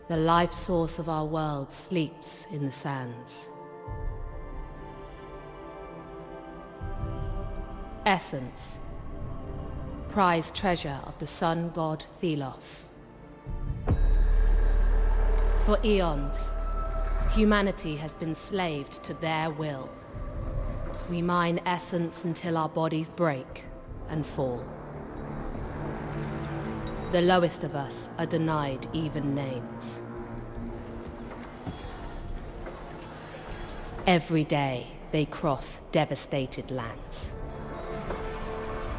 The life source of our world sleeps in the sands. Essence, prized treasure of the sun god Thelos. For eons, humanity has been slaved to their will. We mine essence until our bodies break and fall. The lowest of us are denied even names. Every day they cross devastated lands.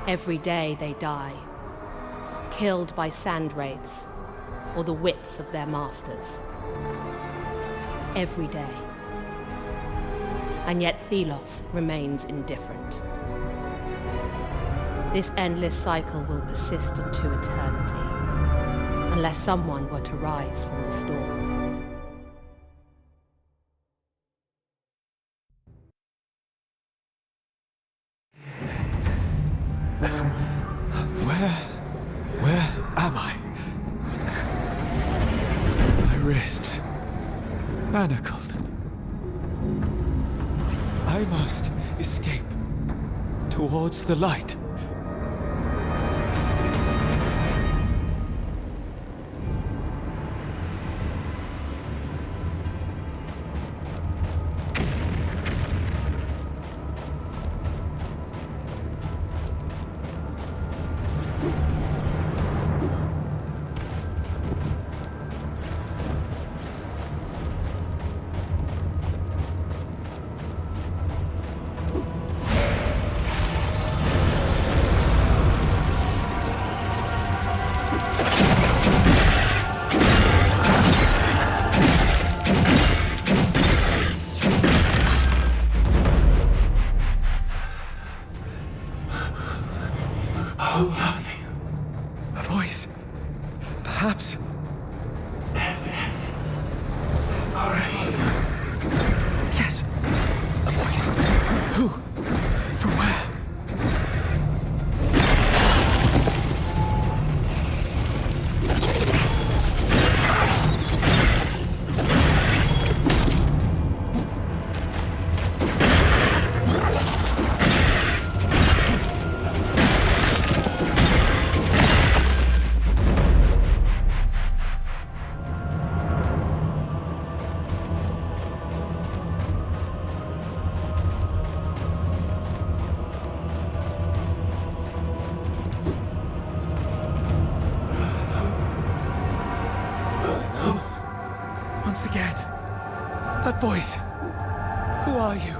Every day they die, killed by sand wraiths or the whips of their masters. Every day. And yet Thelos remains indifferent. This endless cycle will persist into eternity, unless someone were to rise from the storm. Where am I? My wrists manacled. I must escape towards the light. A voice. Perhaps. Yes. A voice. Who? From where? Once again, that voice. Who are you?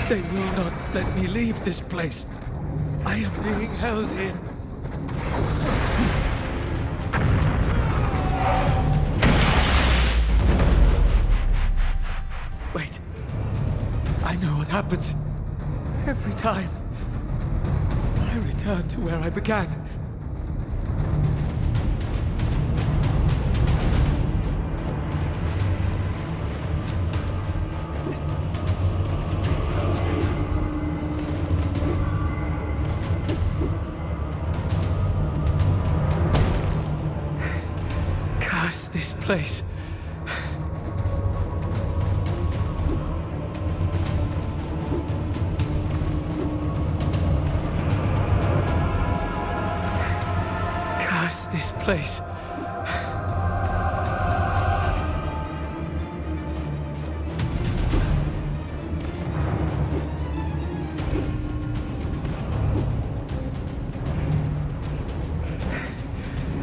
They will not let me leave this place. I am being held here. Wait. I know what happens. Every time. I return to where I began. This place. place.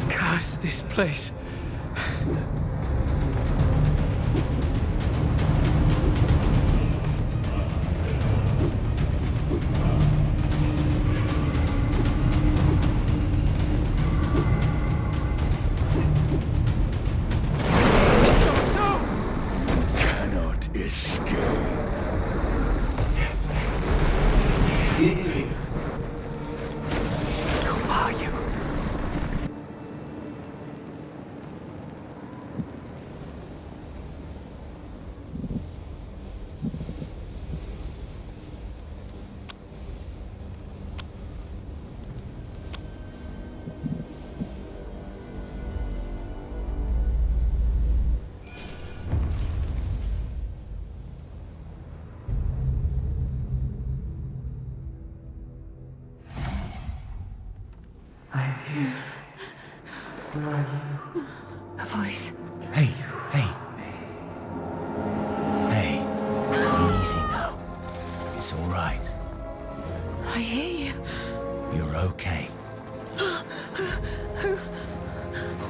Curse this place. Who are you? I'm here. Where are you? A voice. Hey. Hey, easy now. It's all right. I hear you. You're okay.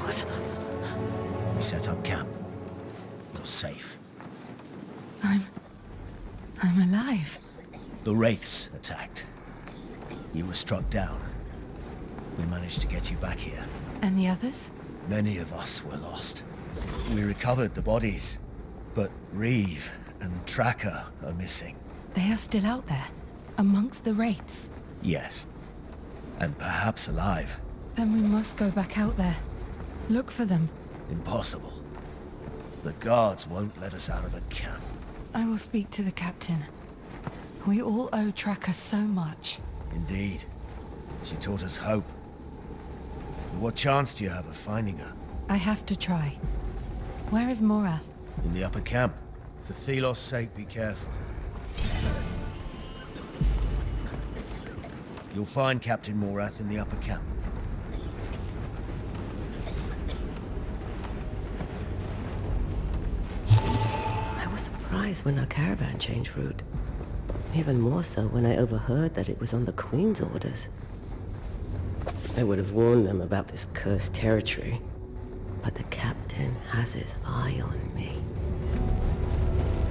What? We set up camp. You're safe. I'm alive. The Wraiths attacked. You were struck down. We managed to get you back here. And the others? Many of us were lost. We recovered the bodies, but Reeve and Tracker are missing. They are still out there, amongst the wraiths. Yes. And perhaps alive. Then we must go back out there. Look for them. Impossible. The guards won't let us out of the camp. I will speak to the captain. We all owe Tracker so much. Indeed. She taught us hope. What chance do you have of finding her? I have to try. Where is Morath? In the upper camp. For Thelos' sake, be careful. You'll find Captain Morath in the upper camp. I was surprised when our caravan changed route. Even more so when I overheard that it was on the Queen's orders. I would have warned them about this cursed territory, but the captain has his eye on me.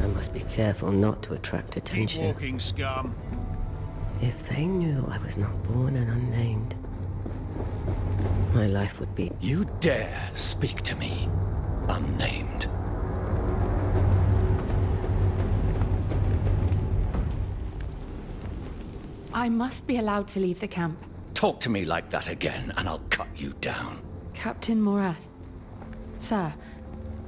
I must be careful not to attract attention. Keep walking, scum. If they knew I was not born and unnamed, my life would be... You dare speak to me, unnamed. I must be allowed to leave the camp. Talk to me like that again, and I'll cut you down. Captain Morath. Sir,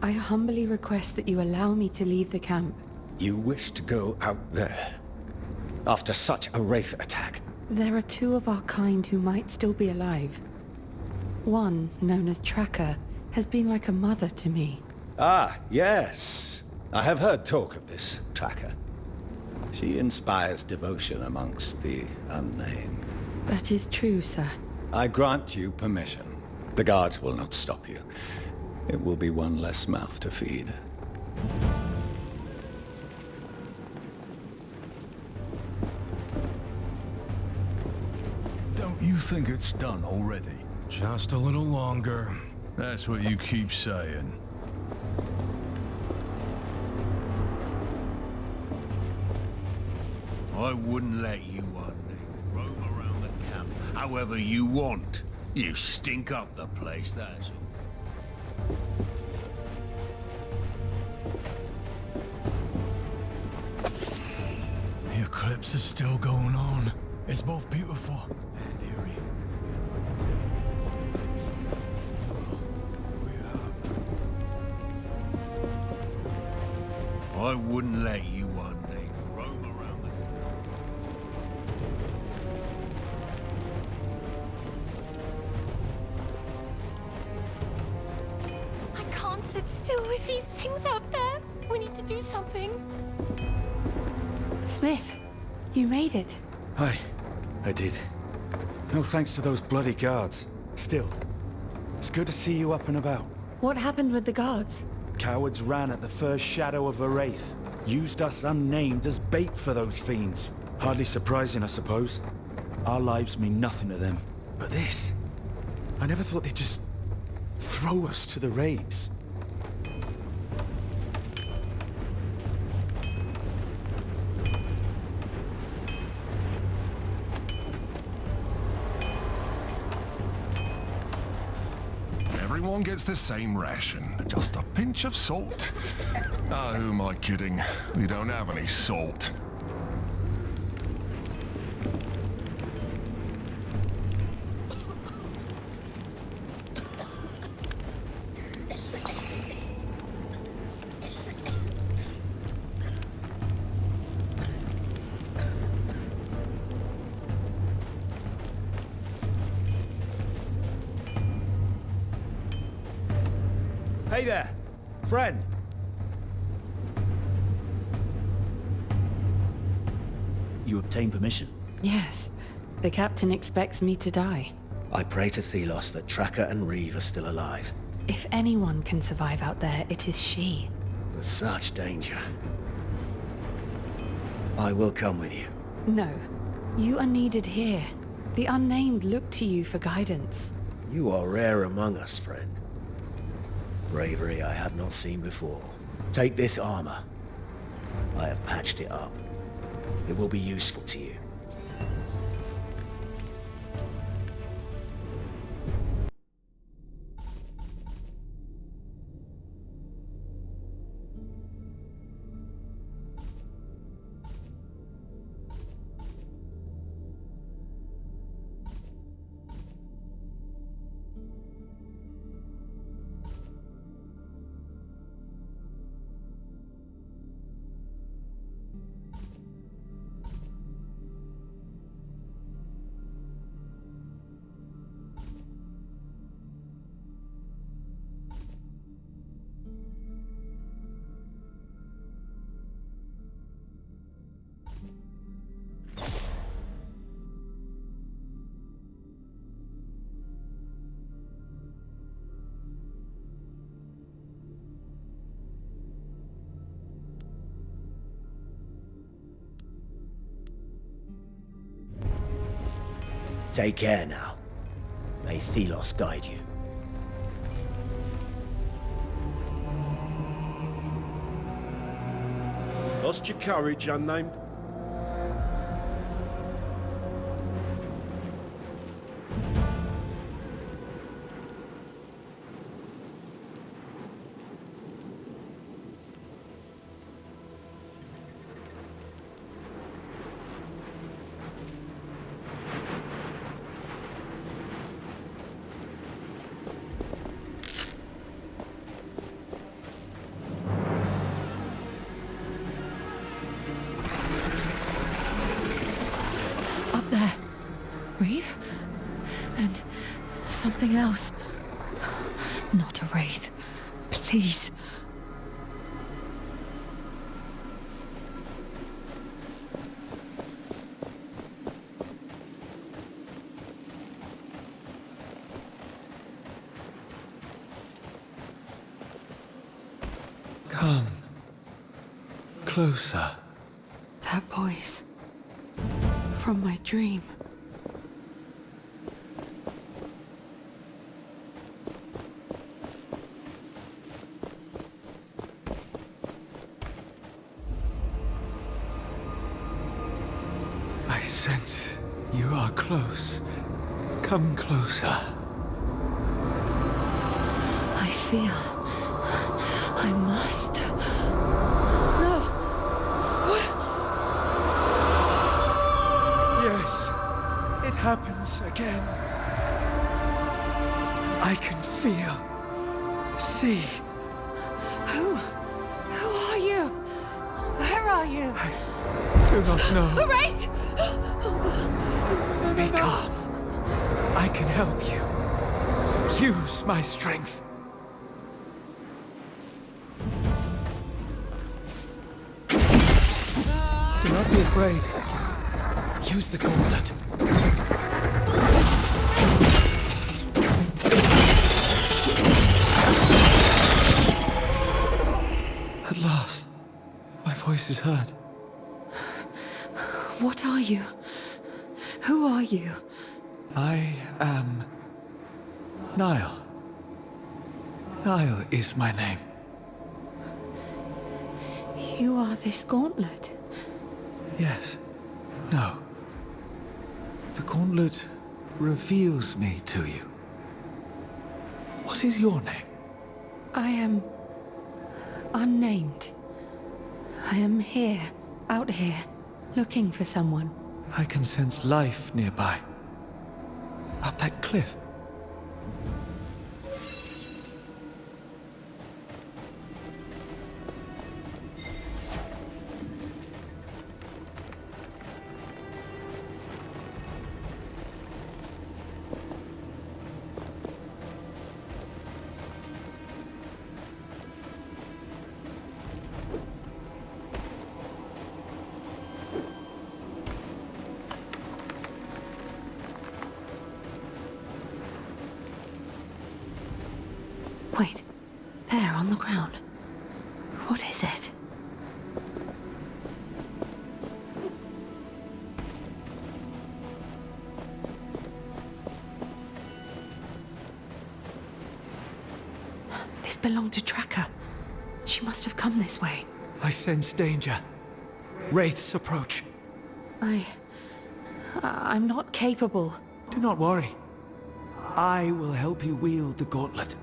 I humbly request that you allow me to leave the camp. You wish to go out there? After such a wraith attack? There are two of our kind who might still be alive. One, known as Tracker, has been like a mother to me. Ah, yes. I have heard talk of this Tracker. She inspires devotion amongst the unnamed. That is true, sir. I grant you permission. The guards will not stop you. It will be one less mouth to feed. Don't you think it's done already? Just a little longer. That's what you keep saying. I wouldn't let you roam around the camp however you want. You stink up the place, that's all. The eclipse is still going on. It's both beautiful and eerie. I wouldn't let you roam around the camp. I can't sit still with these things out there. We need to do something. Smith, you made it. I did. No thanks to those bloody guards. Still, It's good to see you up and about. What happened with the guards? Cowards ran at the first shadow of a wraith. Used us unnamed as bait for those fiends. Hardly surprising, I suppose. Our lives mean nothing to them. But this... I never thought they'd just... throw us to the raids. Everyone gets the same ration, just a pinch of salt. Ah, who am I kidding? We don't have any salt. Hey there, friend. You obtained permission? Yes. The captain expects me to die. I pray to Thelos that Tracker and Reeve are still alive. If anyone can survive out there, it is she. With such danger. I will come with you. No. You are needed here. The unnamed look to you for guidance. You are rare among us, friend. Bravery I have not seen before. Take this armor. I have patched it up. It will be useful to you. Take care now. May Thelos guide you. Lost your courage, unnamed? There. Reeve? And something else. Not a wraith. Please. Come. Closer. That voice. From my dream. I sense you are close. Come closer. I feel... I must... No! What? Yes, it happens again. I can feel, see. Who are you? Where are you? I do not know. A wraith! Be calm. I can help you. Use my strength. Do not be afraid. Use the gauntlet. voice is heard. What are you? Who are you? I am... Niall. Niall is my name. You are this gauntlet? Yes. No. The gauntlet reveals me to you. What is your name? I am... unnamed. I am here, out here, looking for someone. I can sense life nearby. Up that cliff. Wait, there on the ground. What is it? This belonged to Tracker. She must have come this way. I sense danger. Wraiths approach. I'm not capable. Do not worry. I will help you wield the gauntlet.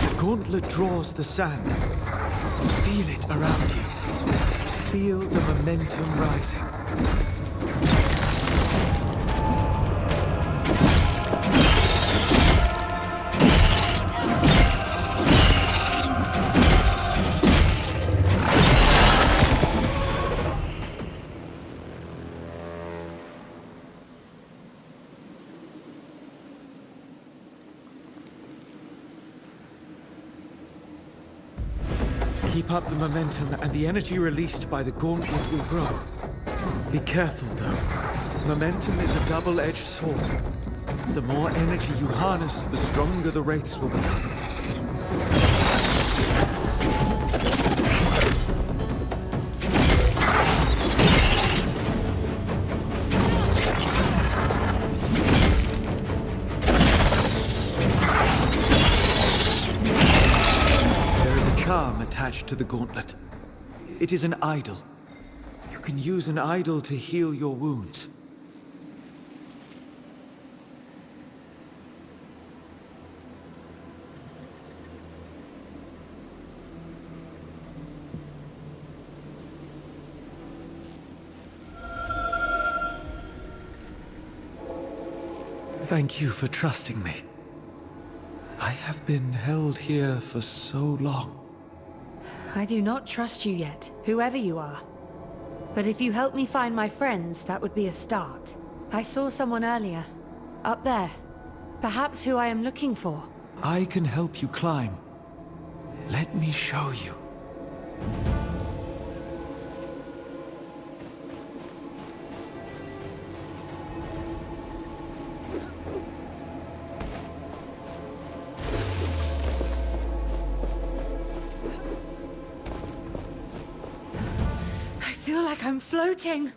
The gauntlet draws the sand. Feel it around you. Feel the momentum rising. Keep up the momentum, and the energy released by the gauntlet will grow. Be careful, though. Momentum is a double-edged sword. The more energy you harness, the stronger the wraiths will become. Attached to the gauntlet. It is an idol. You can use an idol to heal your wounds. Thank you for trusting me. I have been held here for so long. I do not trust you yet, whoever you are. But if you help me find my friends, that would be a start. I saw someone earlier. Up there. Perhaps who I am looking for. I can help you climb. Let me show you. I'm floating.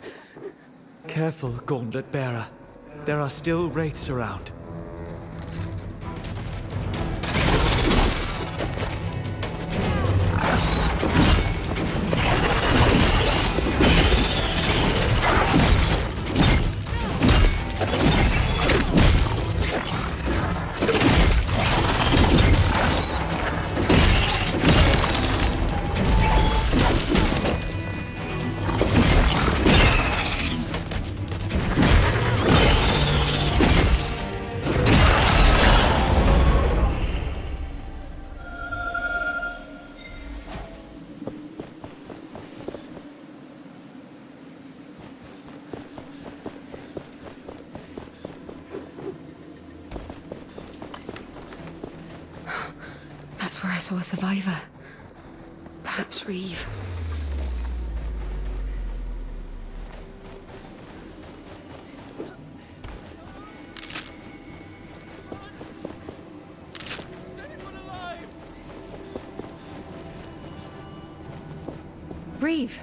Careful, Gauntlet Bearer. There are still wraiths around. That's where I saw a survivor. Perhaps Reeve. Reeve,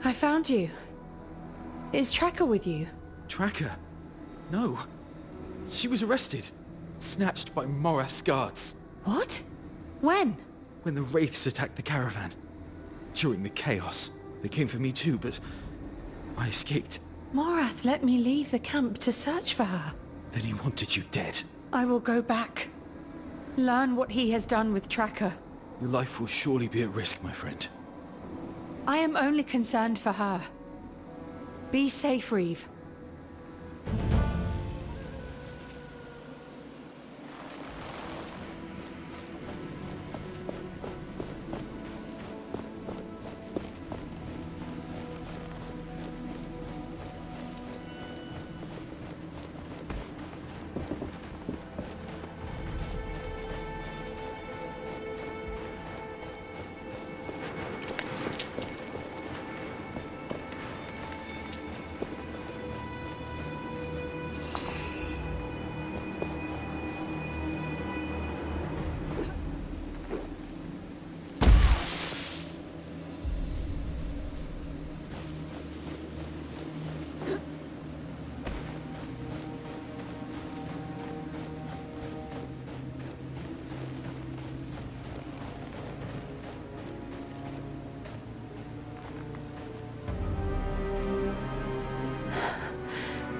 I found you. Is Tracker with you? Tracker? No. She was arrested. Snatched by Morath's guards. What? When? When the Wraiths attacked the caravan. During the chaos. They came for me too, but I escaped. Morath let me leave the camp to search for her. Then he wanted you dead. I will go back. Learn what he has done with Tracker. Your life will surely be at risk, my friend. I am only concerned for her. Be safe, Reeve.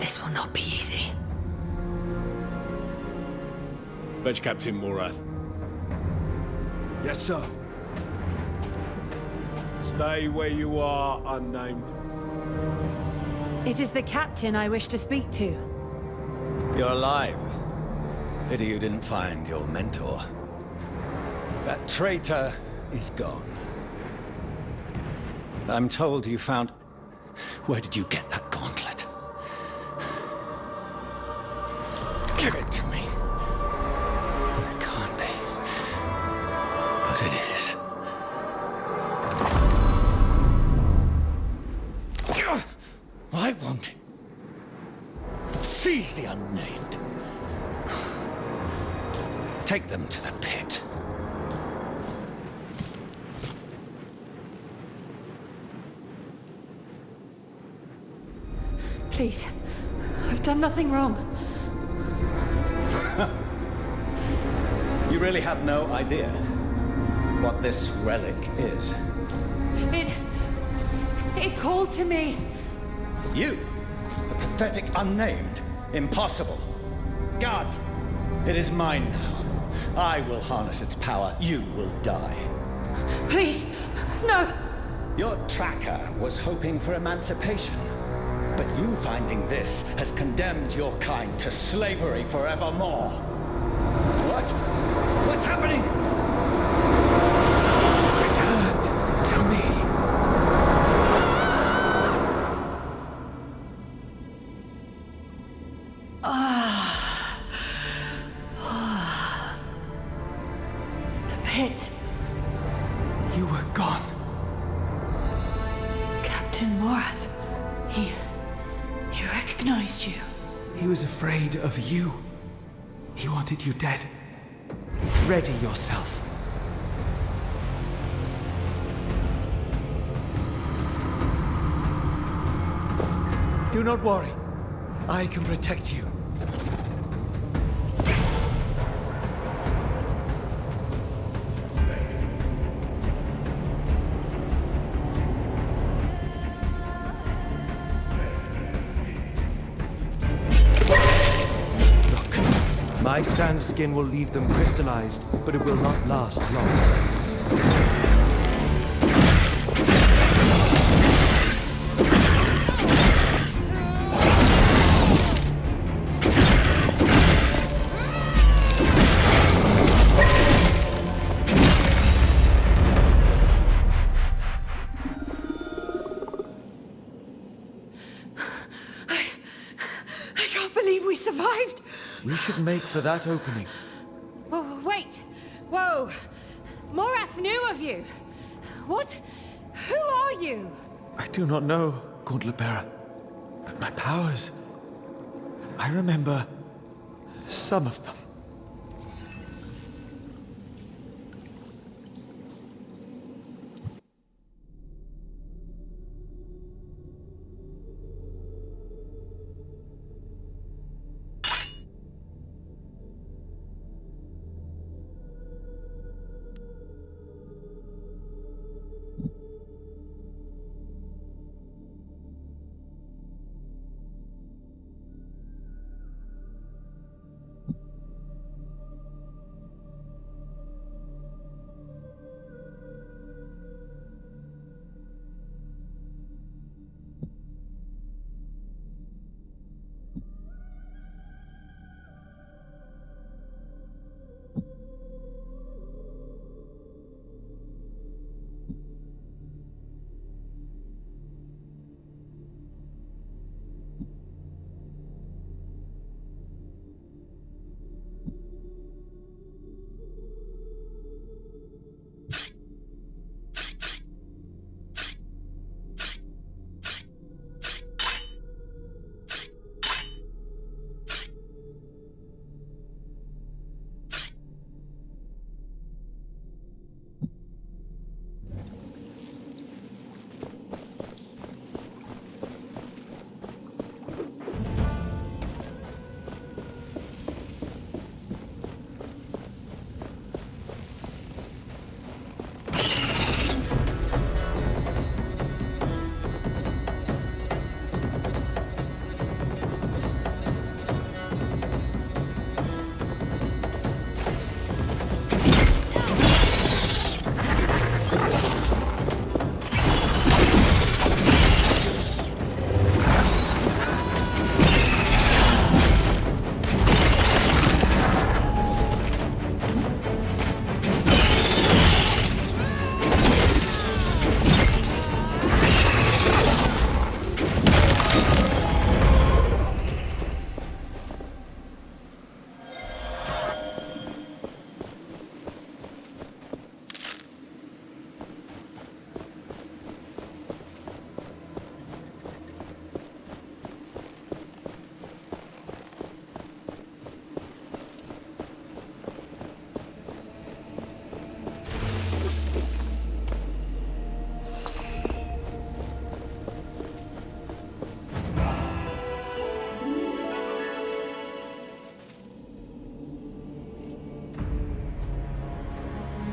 This will not be easy. Fetch Captain Morath. Yes, sir. Stay where you are, unnamed. It is the captain I wish to speak to. You're alive. Pity you didn't find your mentor. That traitor is gone. I'm told you found... Where did you get that gauntlet? Give it to me. It can't be. But it is. I want it. Seize the unnamed. Take them to the pit. Please. I've done nothing wrong. You really have no idea what this relic is. It called to me. You? The pathetic unnamed? Impossible. Guards, it is mine now. I will harness its power. You will die. Please, no! Your tracker was hoping for emancipation. But you finding this has condemned your kind to slavery forevermore. What? What's happening? Return to me. The pit. You were gone. Captain Morath. He recognized you. He was afraid of you. He wanted you dead. Ready yourself. Do not worry. I can protect you. My sand skin will leave them crystallized, but it will not last long. I can't believe we survived. We should make for that opening. Whoa, wait! Whoa! Morath knew of you! What? Who are you? I do not know, Gauntlet Bearer. But my powers... I remember... some of them.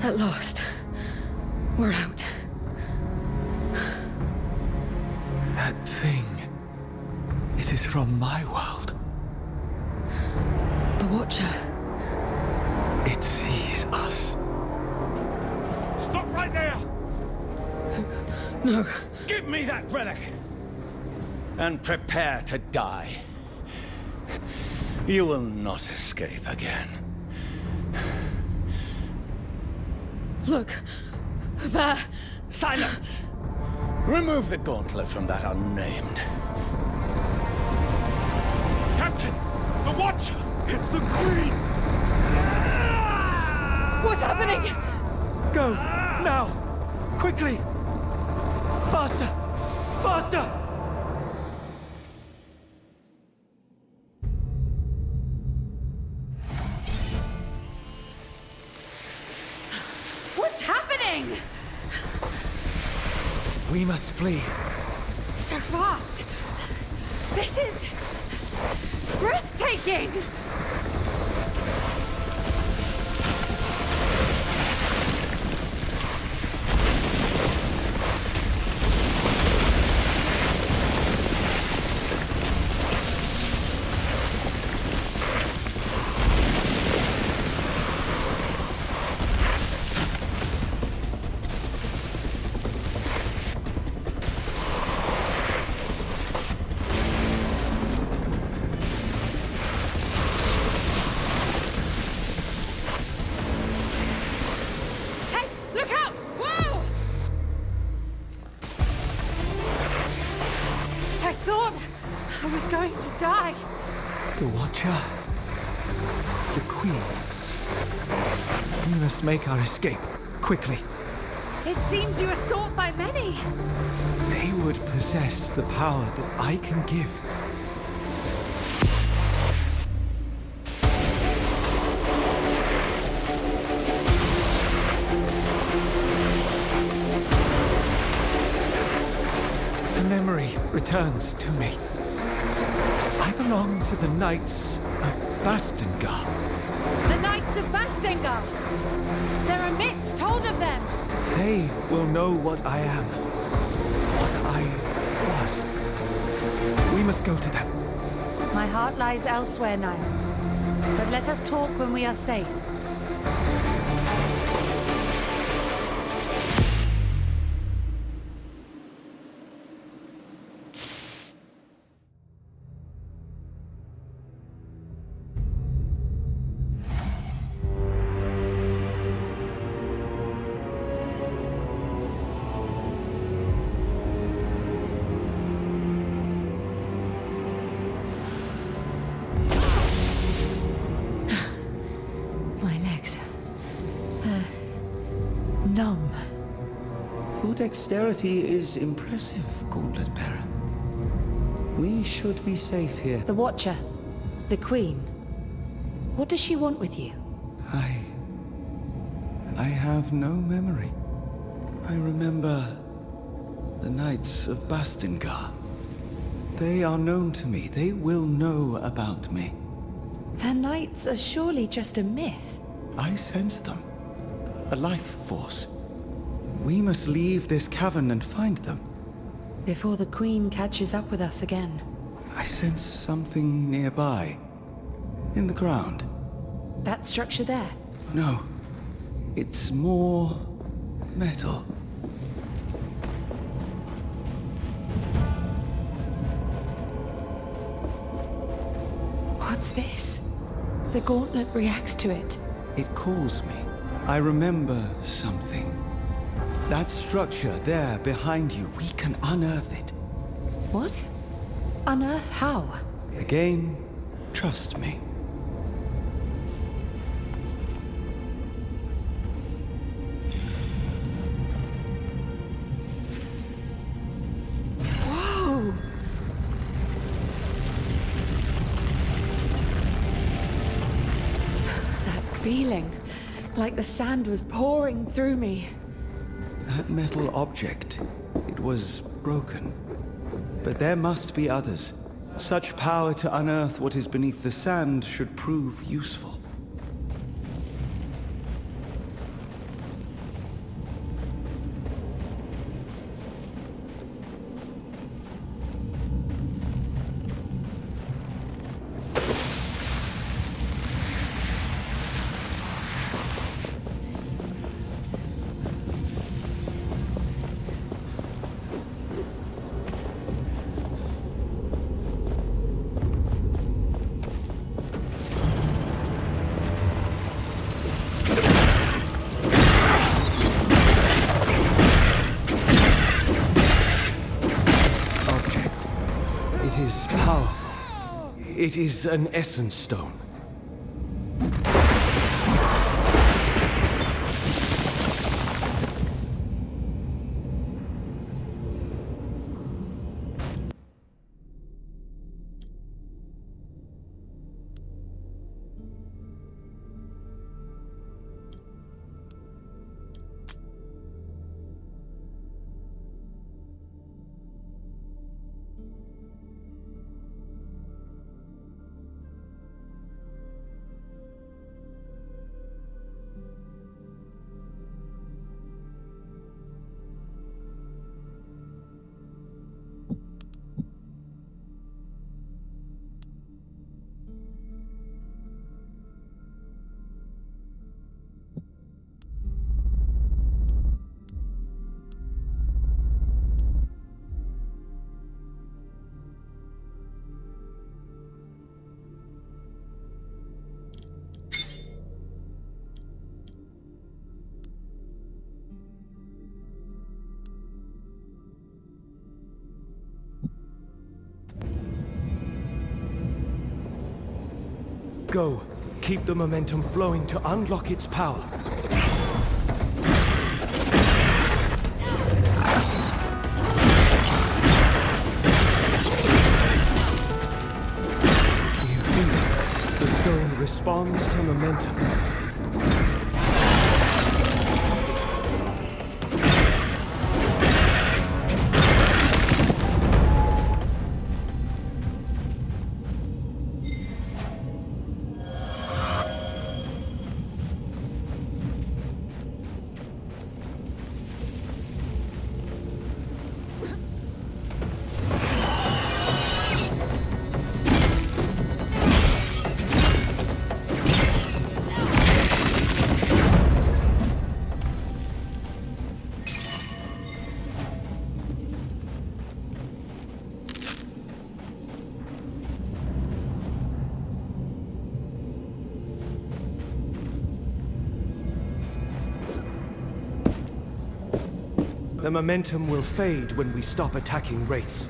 At last. We're out. That thing... it is from my world. The Watcher. It sees us. Stop right there! No. Give me that relic! And prepare to die. You will not escape again. Look. There. Silence! Remove the gauntlet from that unnamed. Captain! The Watcher! It's the Queen! What's happening? Go! Now! Quickly! Faster! Faster! What's happening? We must flee. So fast. This is... breathtaking! Going to die. The Watcher. The Queen. We must make our escape, quickly. It seems you are sought by many. They would possess the power that I can give. The memory returns to me. I belong to the Knights of Bastengar. The Knights of Bastengar! There are myths told of them! They will know what I am. What I was. We must go to them. My heart lies elsewhere now. But let us talk when we are safe. Numb. Your dexterity is impressive, Gauntlet Bearer. We should be safe here. The Watcher. The Queen. What does she want with you? I have no memory. I remember the Knights of Bastengar. They are known to me. They will know about me. The Knights are surely just a myth. I sense them. A life force. We must leave this cavern and find them. Before the Queen catches up with us again. I sense something nearby. In the ground. That structure there? No. It's more metal. What's this? The gauntlet reacts to it. It calls me. I remember something. That structure there behind you, we can unearth it. What? Unearth how? Again, trust me. Whoa! That feeling, like the sand was pouring through me. That metal object, it was broken. But there must be others. Such power to unearth what is beneath the sand should prove useful. It is an essence stone. Go. Keep the momentum flowing to unlock its power. responds to momentum. The momentum will fade when we stop attacking wraiths.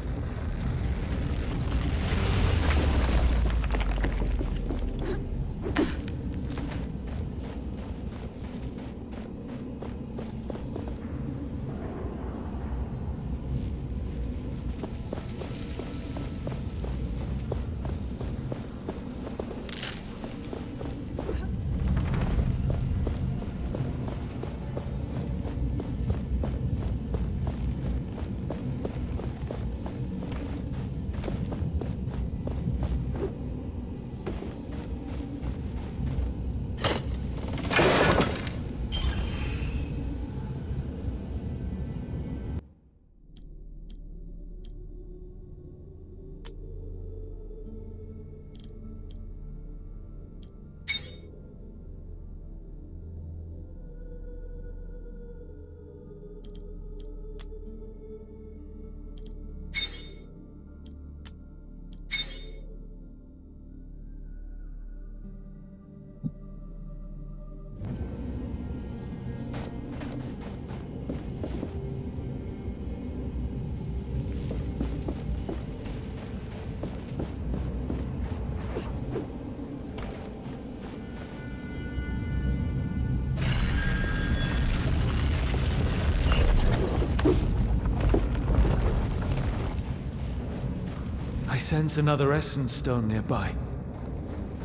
I sense another essence stone nearby.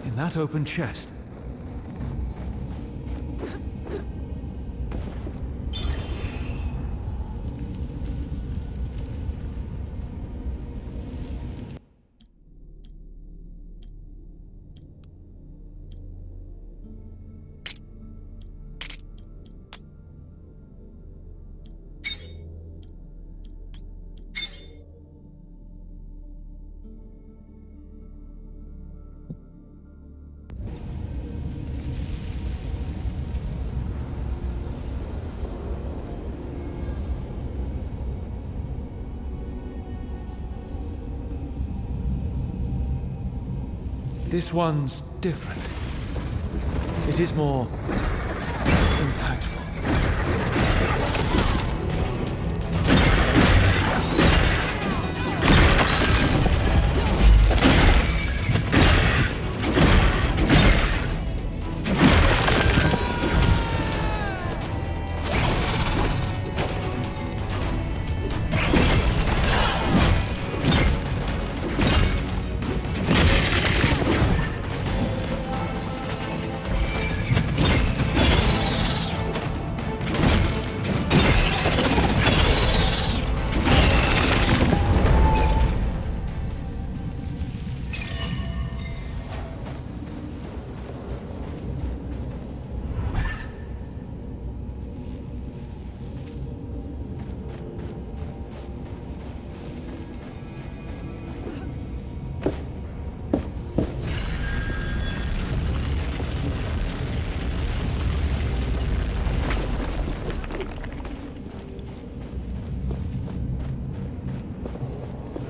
In that open chest. This one's different. It is more impactful.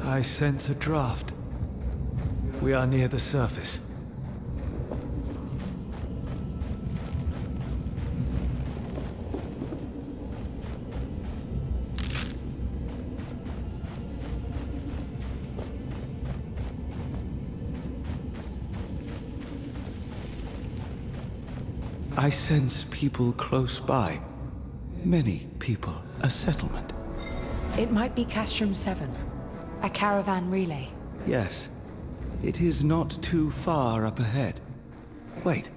I sense a draft. We are near the surface. I sense people close by. Many people. A settlement. It might be Castrum 7. A caravan relay. Yes. It is not too far up ahead. Wait.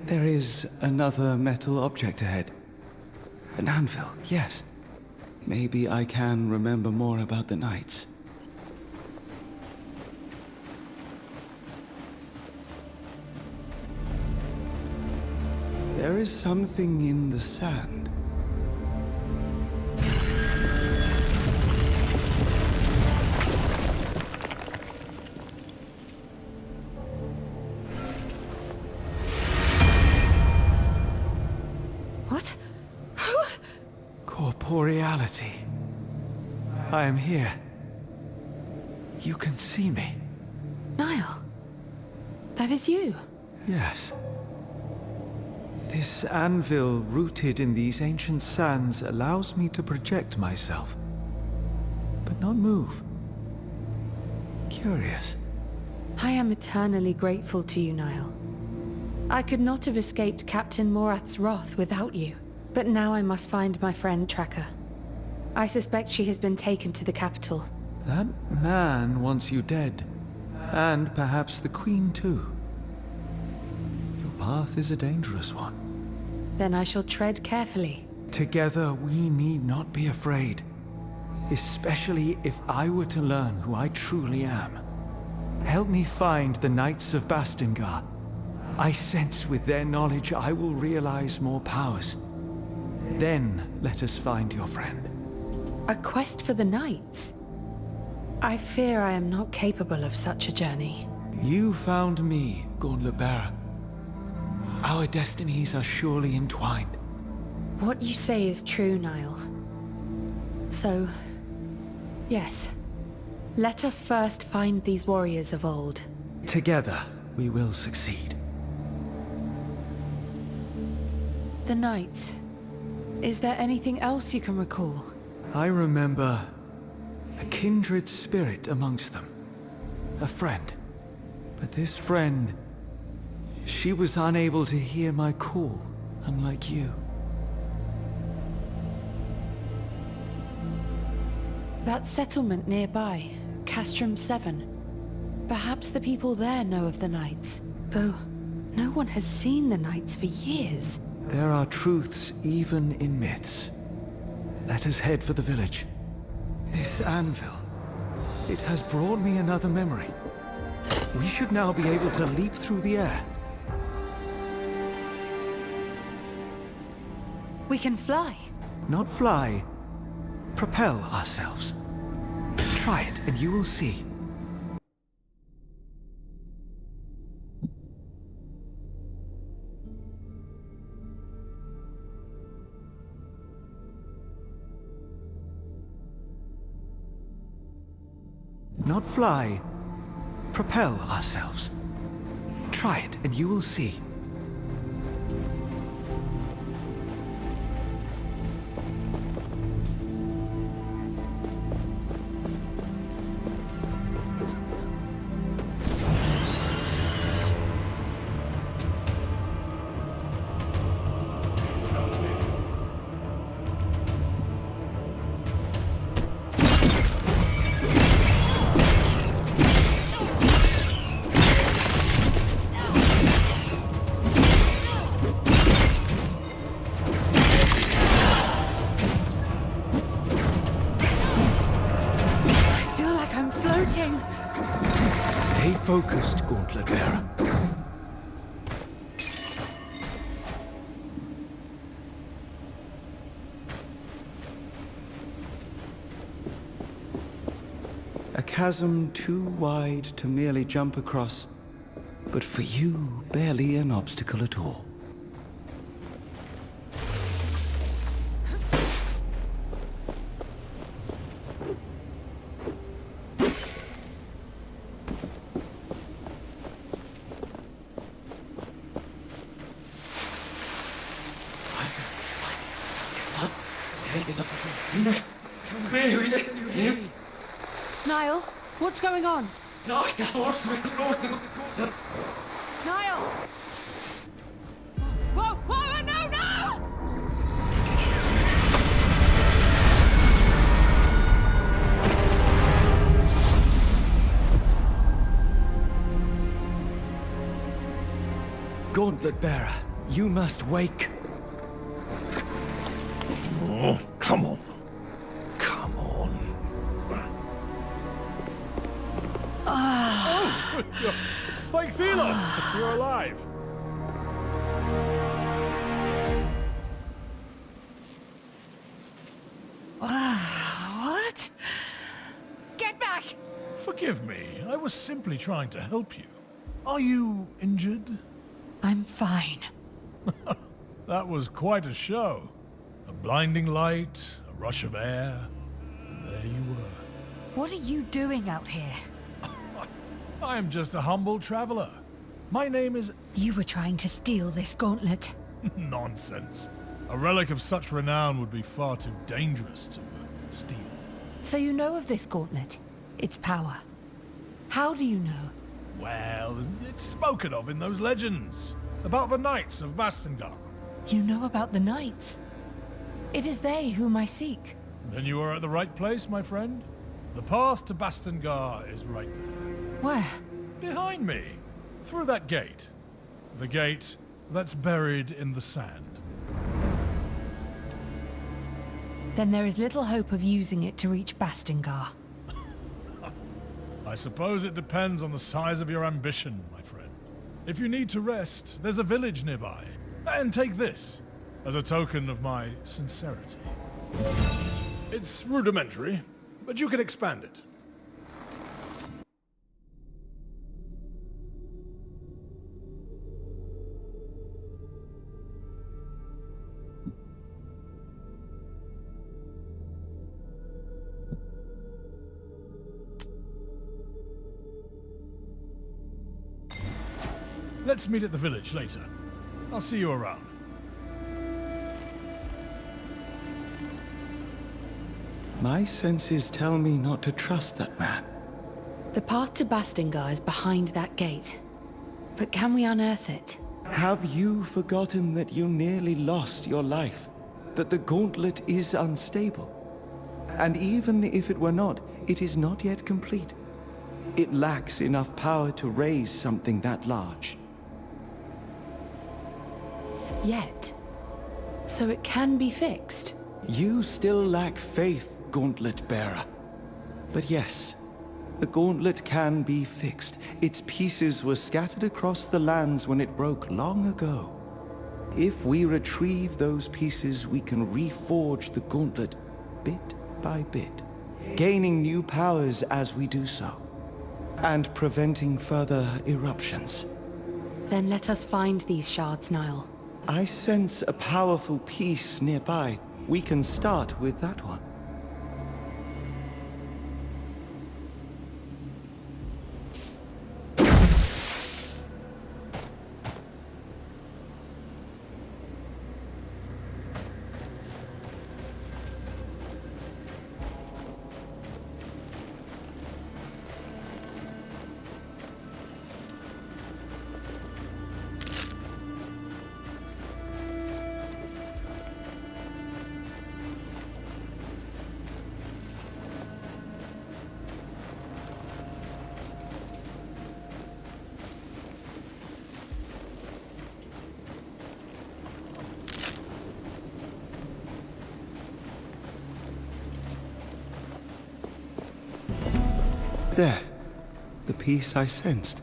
There is another metal object ahead. An anvil, yes. Maybe I can remember more about the knights. There is something in the sand. What? Corporeality. I am here. You can see me. Niall. That is you. Yes. This anvil rooted in these ancient sands allows me to project myself, but not move. Curious. I am eternally grateful to you, Niall. I could not have escaped Captain Morath's wrath without you, but now I must find my friend Tracker. I suspect she has been taken to the capital. That man wants you dead, and perhaps the Queen too. Your path is a dangerous one. Then I shall tread carefully. Together, we need not be afraid. Especially if I were to learn who I truly am. Help me find the Knights of Bastingar. I sense with their knowledge I will realize more powers. Then let us find your friend. A quest for the Knights? I fear I am not capable of such a journey. You found me, Gauntlet Bearer. Our destinies are surely entwined. What you say is true, Niall. So, yes. Let us first find these warriors of old. Together, we will succeed. The Knights. Is there anything else you can recall? I remember a kindred spirit amongst them. A friend. But this friend, she was unable to hear my call, unlike you. That settlement nearby, Castrum 7. Perhaps the people there know of the Knights, though no one has seen the Knights for years. There are truths even in myths. Let us head for the village. This anvil, it has brought me another memory. We should now be able to leap through the air. We can fly. Not fly. Propel ourselves. Try it and you will see. Not fly. Propel ourselves. Try it and you will see. Stay focused, Gauntlet Bearer. A chasm too wide to merely jump across, but for you, barely an obstacle at all. Niall, what's going on? Niall! Whoa, whoa, no, no! Gauntlet Bearer, you must wake. Oh, come on. Come on. Fake Thelos! You're alive! What? Get back! Forgive me, I was simply trying to help you. Are you injured? I'm fine. That was quite a show. A blinding light, a rush of air, and there you were. What are you doing out here? I am just a humble traveler. My name is... You were trying to steal this gauntlet. Nonsense. A relic of such renown would be far too dangerous to steal. So you know of this gauntlet? Its power? How do you know? Well, it's spoken of in those legends. About the Knights of Bastengar. You know about the knights? It is they whom I seek. Then you are at the right place, my friend. The path to Bastengar is right there. Where? Behind me. Through that gate. The gate that's buried in the sand. Then there is little hope of using it to reach Bastengar. I suppose it depends on the size of your ambition, my friend. If you need to rest, there's a village nearby. And take this, as a token of my sincerity. It's rudimentary, but you can expand it. Let's meet at the village later. I'll see you around. My senses tell me not to trust that man. The path to Bastengar is behind that gate. But can we unearth it? Have you forgotten that you nearly lost your life? That the gauntlet is unstable? And even if it were not, it is not yet complete. It lacks enough power to raise something that large. Yet. So it can be fixed. You still lack faith, Gauntlet Bearer. But yes, the gauntlet can be fixed. Its pieces were scattered across the lands when it broke long ago. If we retrieve those pieces, we can reforge the gauntlet bit by bit, gaining new powers as we do so, and preventing further eruptions. Then let us find these shards, Niall. I sense a powerful piece nearby. We can start with that one. There. The piece I sensed.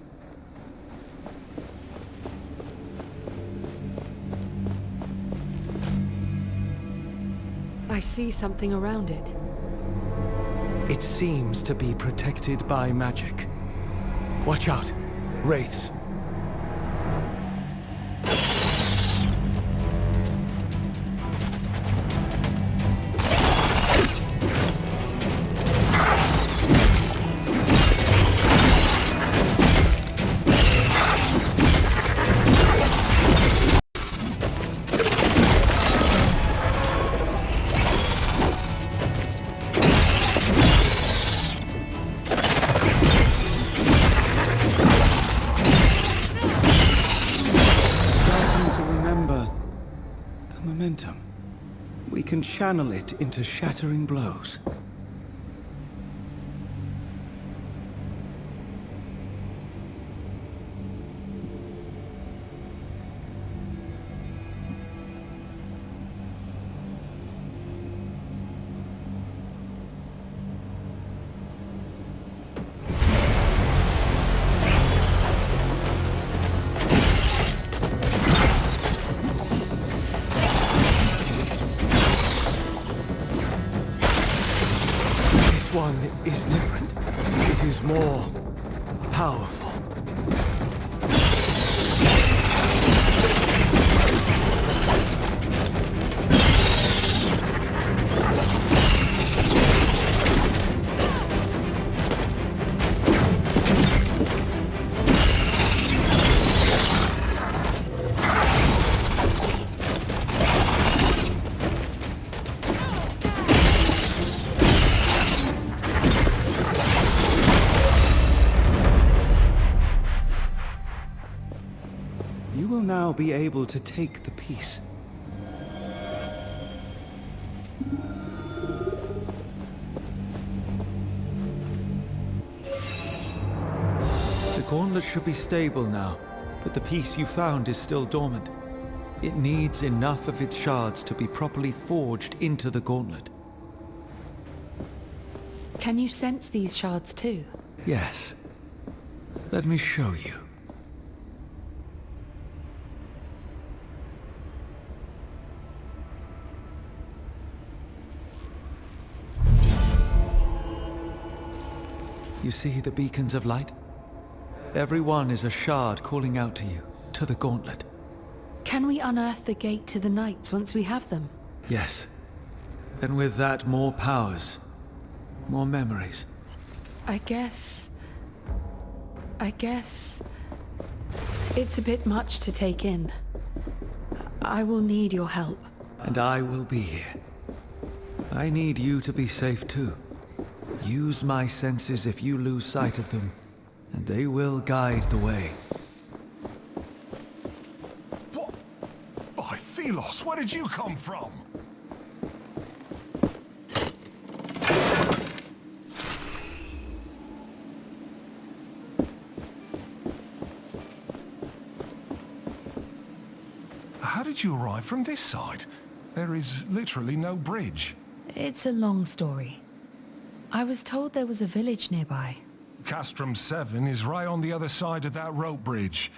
I see something around it. It seems to be protected by magic. Watch out. Wraiths. We can channel it into shattering blows. This one is different. It is more powerful. You will now be able to take the piece. The gauntlet should be stable now, but the piece you found is still dormant. It needs enough of its shards to be properly forged into the gauntlet. Can you sense these shards too? Yes. Let me show you. You see the beacons of light? Every one is a shard calling out to you, to the gauntlet. Can we unearth the gate to the Knights once we have them? Yes. And with that, more powers. More memories. I guess... it's a bit much to take in. I will need your help. And I will be here. I need you to be safe too. Use my senses if you lose sight of them, and they will guide the way. What? By Philos, where did you come from? How did you arrive from this side? There is literally no bridge. It's a long story. I was told there was a village nearby. Castrum 7 is right on the other side of that rope bridge.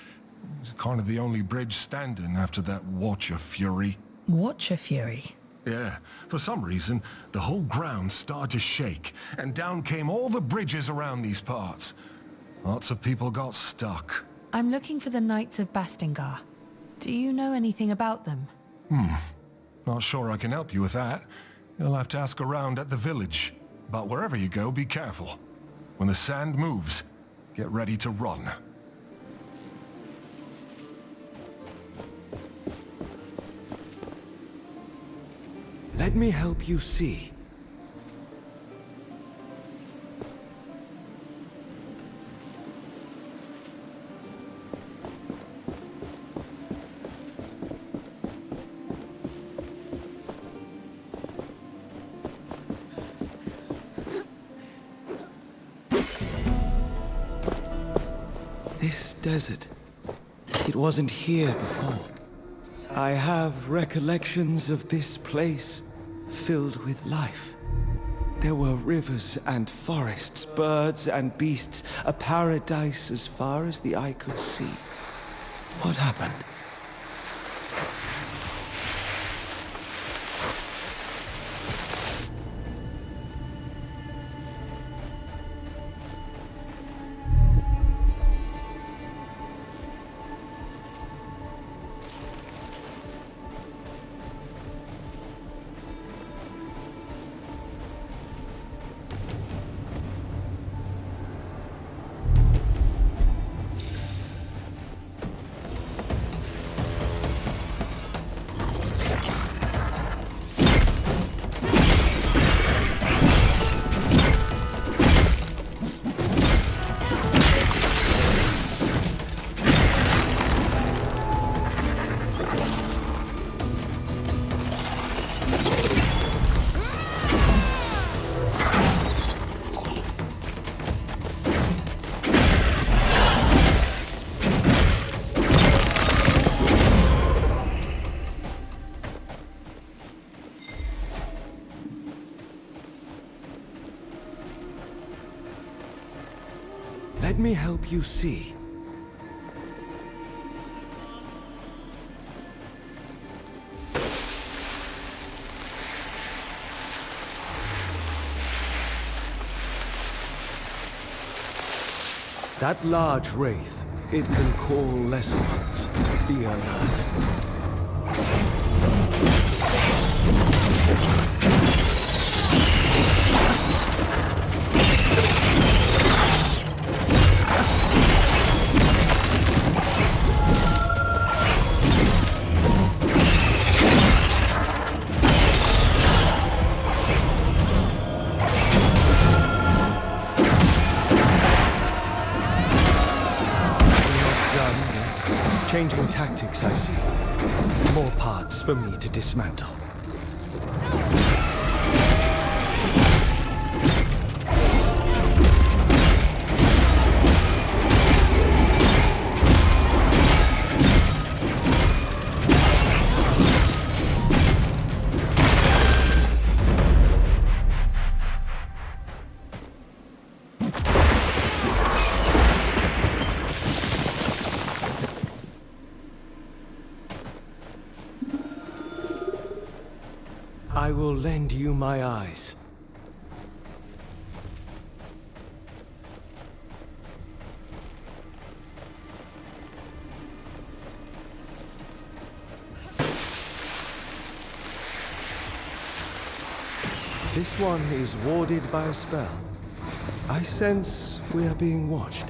It's kind of the only bridge standing after that Watcher Fury. Watcher Fury? Yeah, for some reason, the whole ground started to shake, and down came all the bridges around these parts. Lots of people got stuck. I'm looking for the Knights of Bastingar. Do you know anything about them? Not sure I can help you with that. You'll have to ask around at the village. But wherever you go, be careful. When the sand moves, get ready to run. Let me help you see. This desert, it wasn't here before. I have recollections of this place filled with life. There were rivers and forests, birds and beasts, a paradise as far as the eye could see. What happened? Let me help you see. That large wraith, it can call lesser ones. Be alert. Changing tactics, I see. More parts for me to dismantle. I will lend you my eyes. This one is warded by a spell. I sense we are being watched.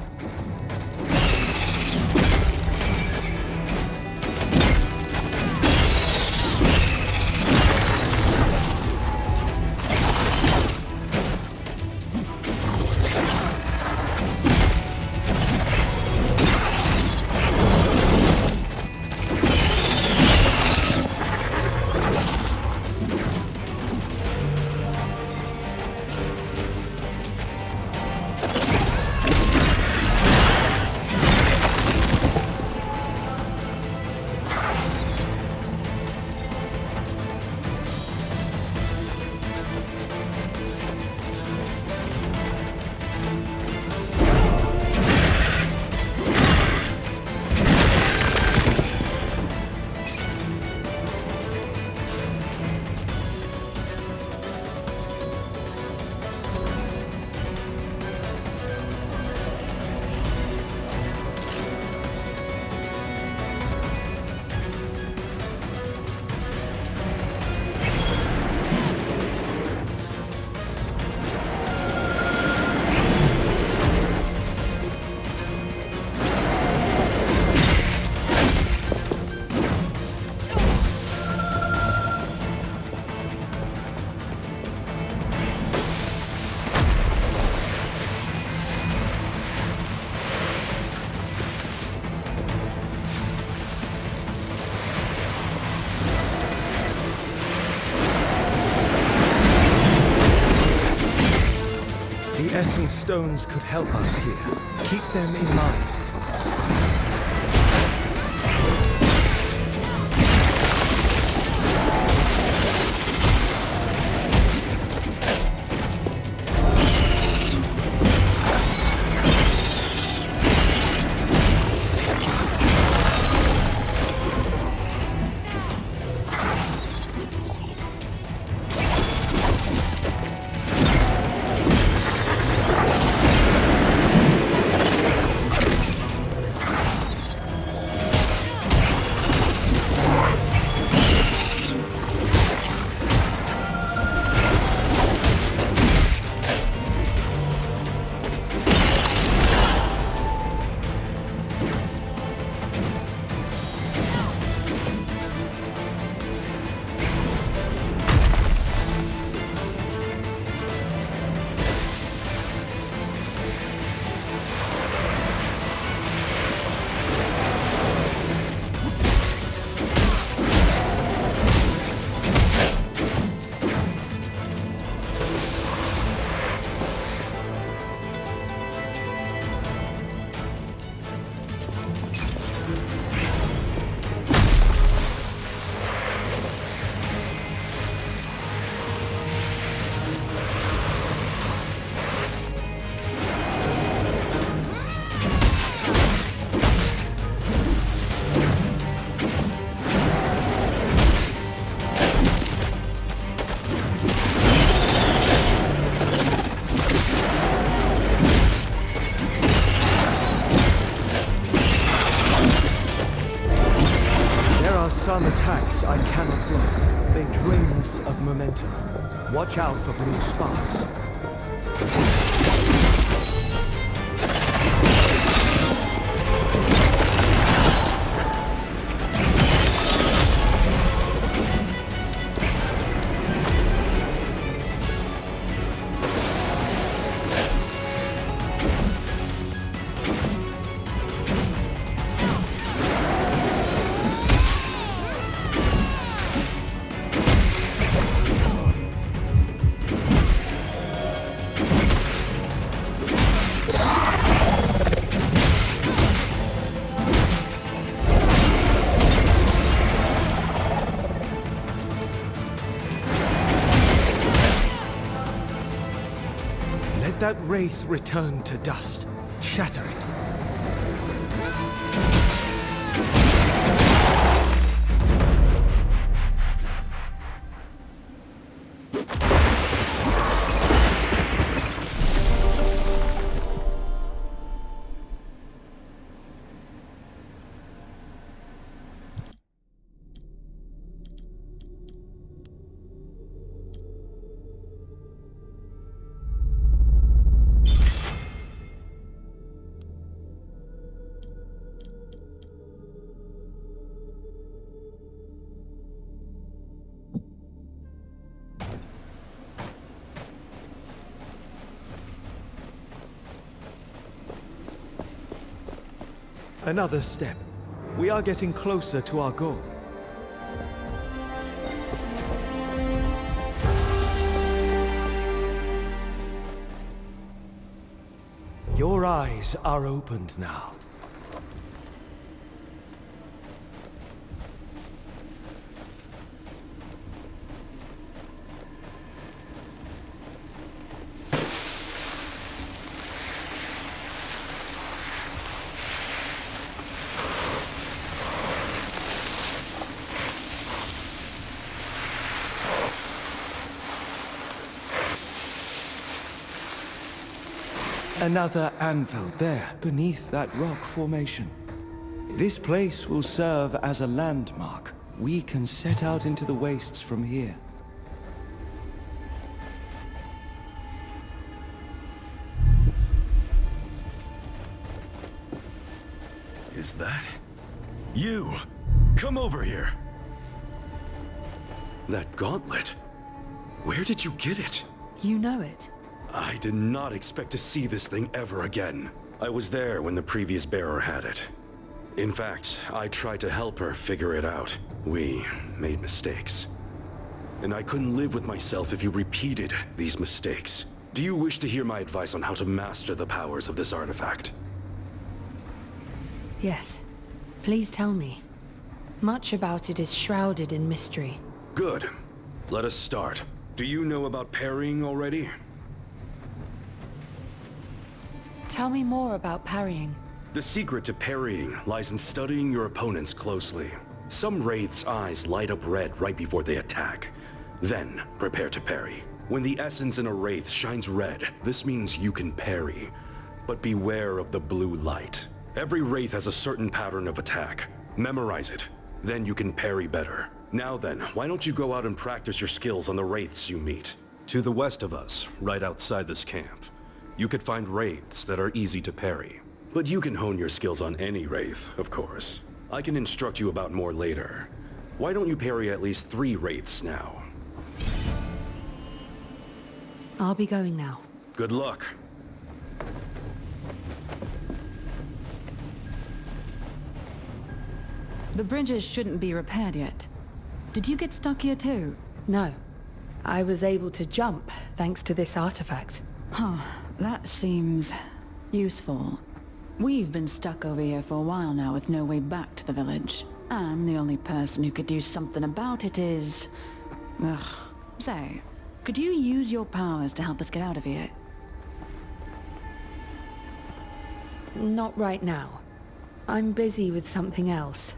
The essence stones could help us here. Keep them in mind. Watch out for blue sparks. That wraith return to dust. Shatter it. Another step. We are getting closer to our goal. Your eyes are opened now. Another anvil there, beneath that rock formation. This place will serve as a landmark. We can set out into the wastes from here. Is that... you? Come over here! That gauntlet? Where did you get it? You know it? I did not expect to see this thing ever again. I was there when the previous bearer had it. In fact, I tried to help her figure it out. We made mistakes. And I couldn't live with myself if you repeated these mistakes. Do you wish to hear my advice on how to master the powers of this artifact? Yes. Please tell me. Much about it is shrouded in mystery. Good. Let us start. Do you know about parrying already? Tell me more about parrying. The secret to parrying lies in studying your opponents closely. Some wraiths' eyes light up red right before they attack. Then, prepare to parry. When the essence in a wraith shines red, this means you can parry. But beware of the blue light. Every wraith has a certain pattern of attack. Memorize it. Then you can parry better. Now then, why don't you go out and practice your skills on the wraiths you meet? To the west of us, right outside this camp, you could find wraiths that are easy to parry. But you can hone your skills on any wraith, of course. I can instruct you about more later. Why don't you parry at least 3 wraiths now? I'll be going now. Good luck. The bridges shouldn't be repaired yet. Did you get stuck here too? No. I was able to jump thanks to this artifact. Huh. That seems... useful. We've been stuck over here for a while now with no way back to the village. And the only person who could do something about it is... ugh. Say, could you use your powers to help us get out of here? Not right now. I'm busy with something else.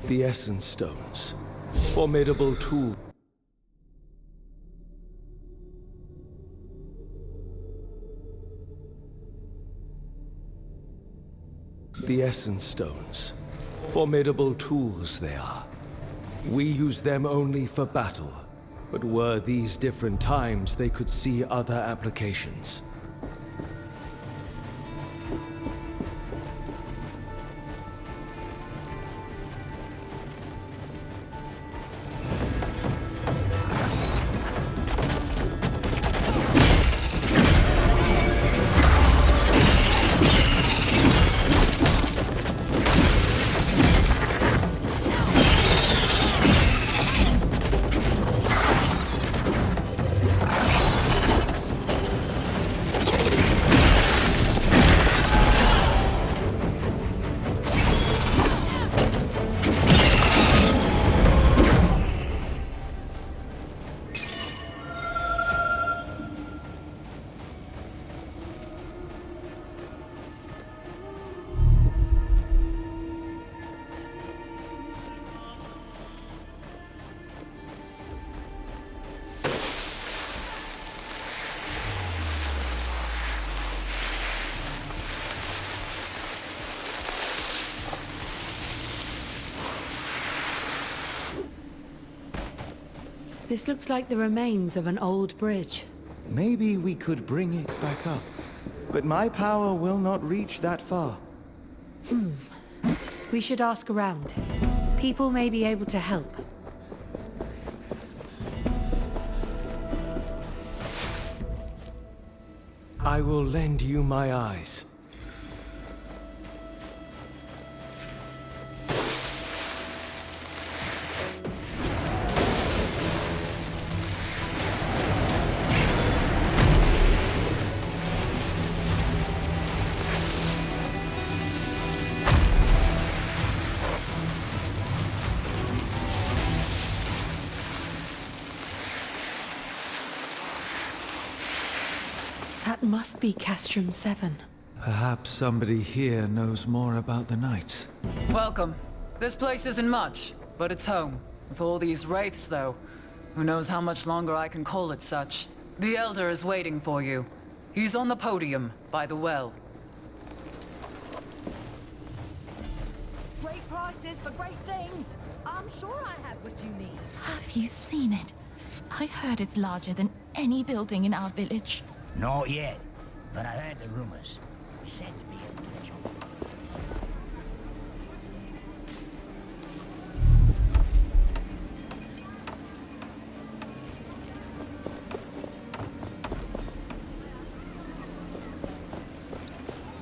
The Essence Stones. Formidable tool. The Essence Stones. Formidable tools they are. We use them only for battle. But were these different times, they could see other applications. This looks like the remains of an old bridge. Maybe we could bring it back up. But my power will not reach that far. We should ask around. People may be able to help. I will lend you my eyes. That must be Castrum 7. Perhaps somebody here knows more about the Knights. Welcome. This place isn't much, but it's home. With all these wraiths, though, who knows how much longer I can call it such. The Elder is waiting for you. He's on the podium, by the well. Great prices for great things. I'm sure I have what you need. Have you seen it? I heard it's larger than any building in our village. Not yet, but I heard the rumors. It's said to be able to jump.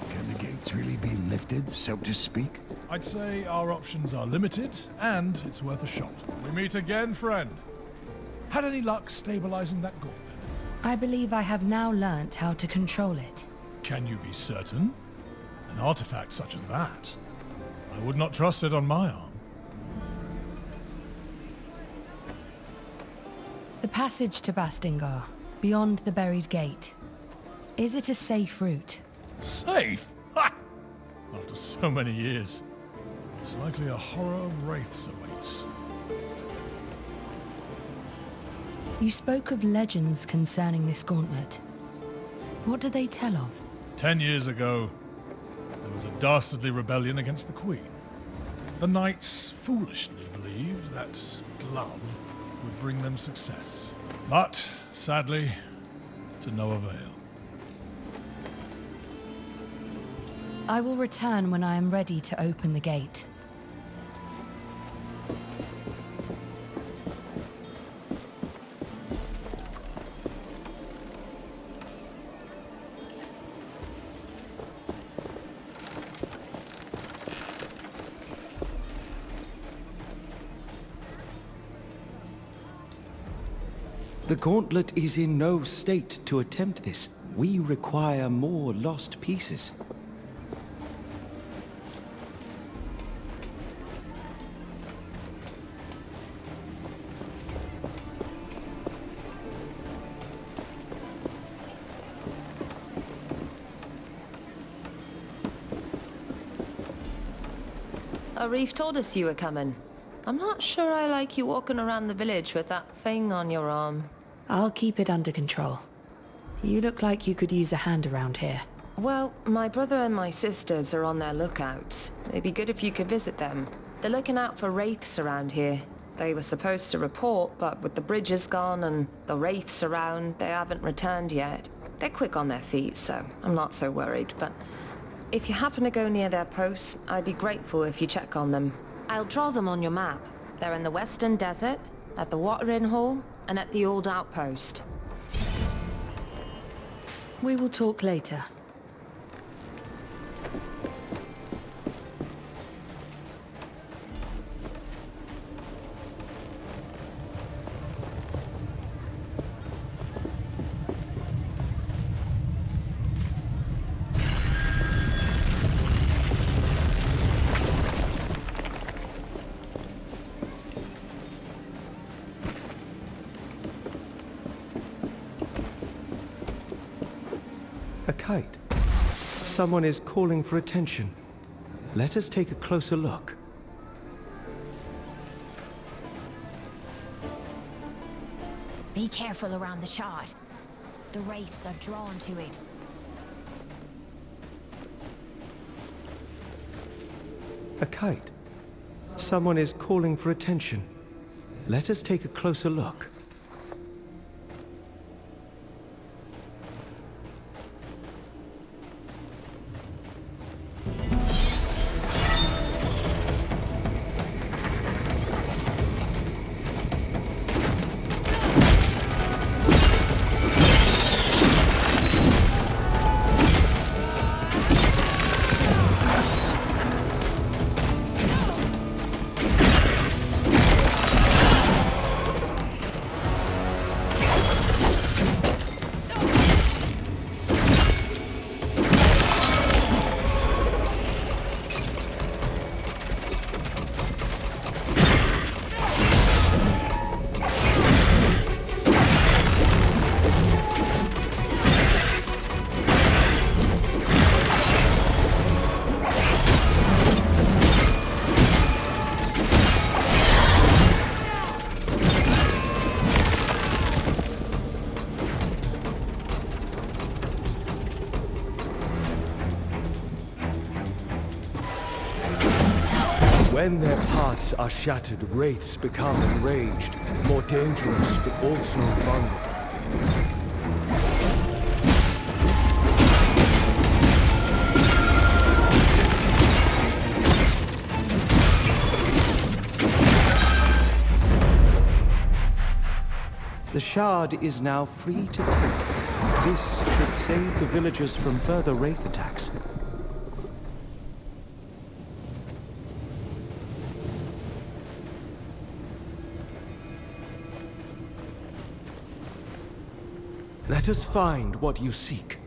Can the gates really be lifted, so to speak? I'd say our options are limited, and it's worth a shot. We meet again, friend. Had any luck stabilizing that gauntlet? I believe I have now learnt how to control it. Can you be certain? An artifact such as that? I would not trust it on my arm. The passage to Bastingar, beyond the buried gate. Is it a safe route? Safe? Ha! After so many years, it's likely a horror of wraiths awaits. You spoke of legends concerning this gauntlet. What do they tell of? 10 years ago, there was a dastardly rebellion against the Queen. The Knights foolishly believed that glove would bring them success. But, sadly, to no avail. I will return when I am ready to open the gate. The gauntlet is in no state to attempt this. We require more lost pieces. Arif told us you were coming. I'm not sure I like you walking around the village with that thing on your arm. I'll keep it under control. You look like you could use a hand around here. Well, my brother and my sisters are on their lookouts. It'd be good if you could visit them. They're looking out for wraiths around here. They were supposed to report, but with the bridges gone and the wraiths around, they haven't returned yet. They're quick on their feet, so I'm not so worried, but if you happen to go near their posts, I'd be grateful if you check on them. I'll draw them on your map. They're in the Western Desert, at the Watering Hall, and at the Old Outpost. We will talk later. A kite. Someone is calling for attention. Let us take a closer look. Be careful around the shard. The wraiths are drawn to it. A kite. Someone is calling for attention. Let us take a closer look. When their parts are shattered, wraiths become enraged, more dangerous but also vulnerable. The shard is now free to take. This should save the villagers from further wraith attacks. Let us find what you seek.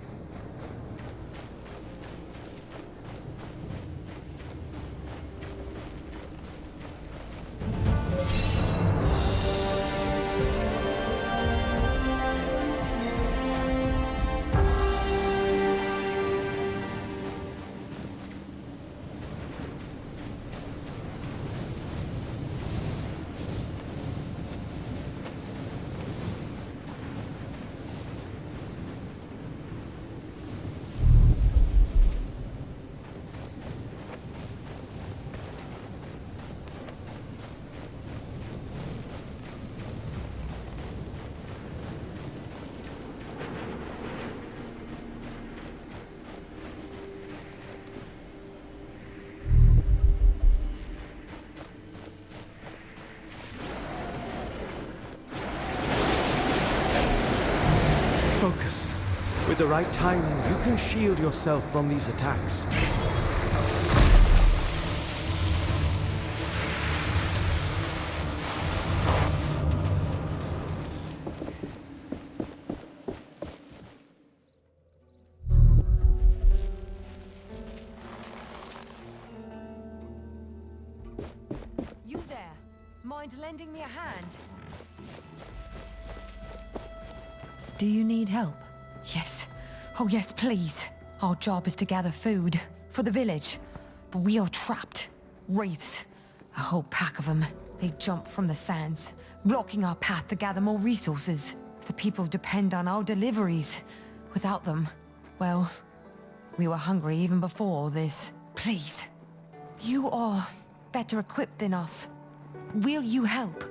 Focus. With the right timing, you can shield yourself from these attacks. You there? Mind lending me a hand? Do you need help? Yes. Oh yes, please. Our job is to gather food for the village. But we are trapped. Wraiths. A whole pack of them. They jump from the sands, blocking our path to gather more resources. The people depend on our deliveries. Without them, well, we were hungry even before all this. Please, you are better equipped than us. Will you help?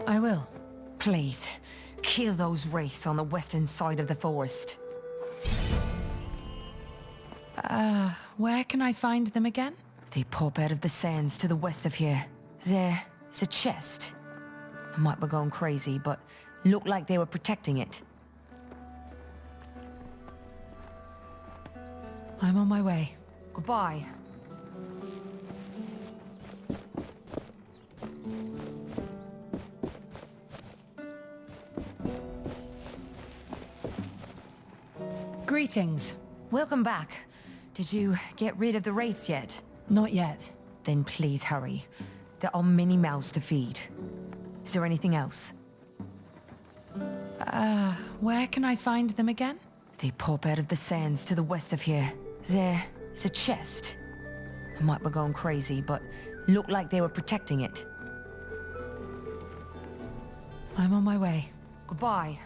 I will. Please, kill those wraiths on the western side of the forest. Where can I find them again? They pop out of the sands to the west of here. There is a chest. I might be going crazy, but looked like they were protecting it. I'm on my way. Goodbye. Greetings. Welcome back. Did you get rid of the wraiths yet? Not yet. Then please hurry. There are many mouths to feed. Is there anything else? Where can I find them again? They pop out of the sands to the west of here. There is a chest. I might be going crazy, but looked like they were protecting it. I'm on my way. Goodbye.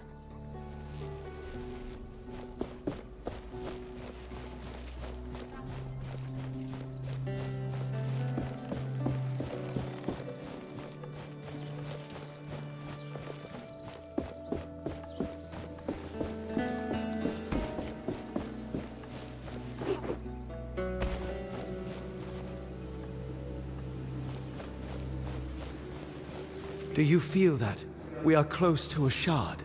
Do you feel that? We are close to a shard.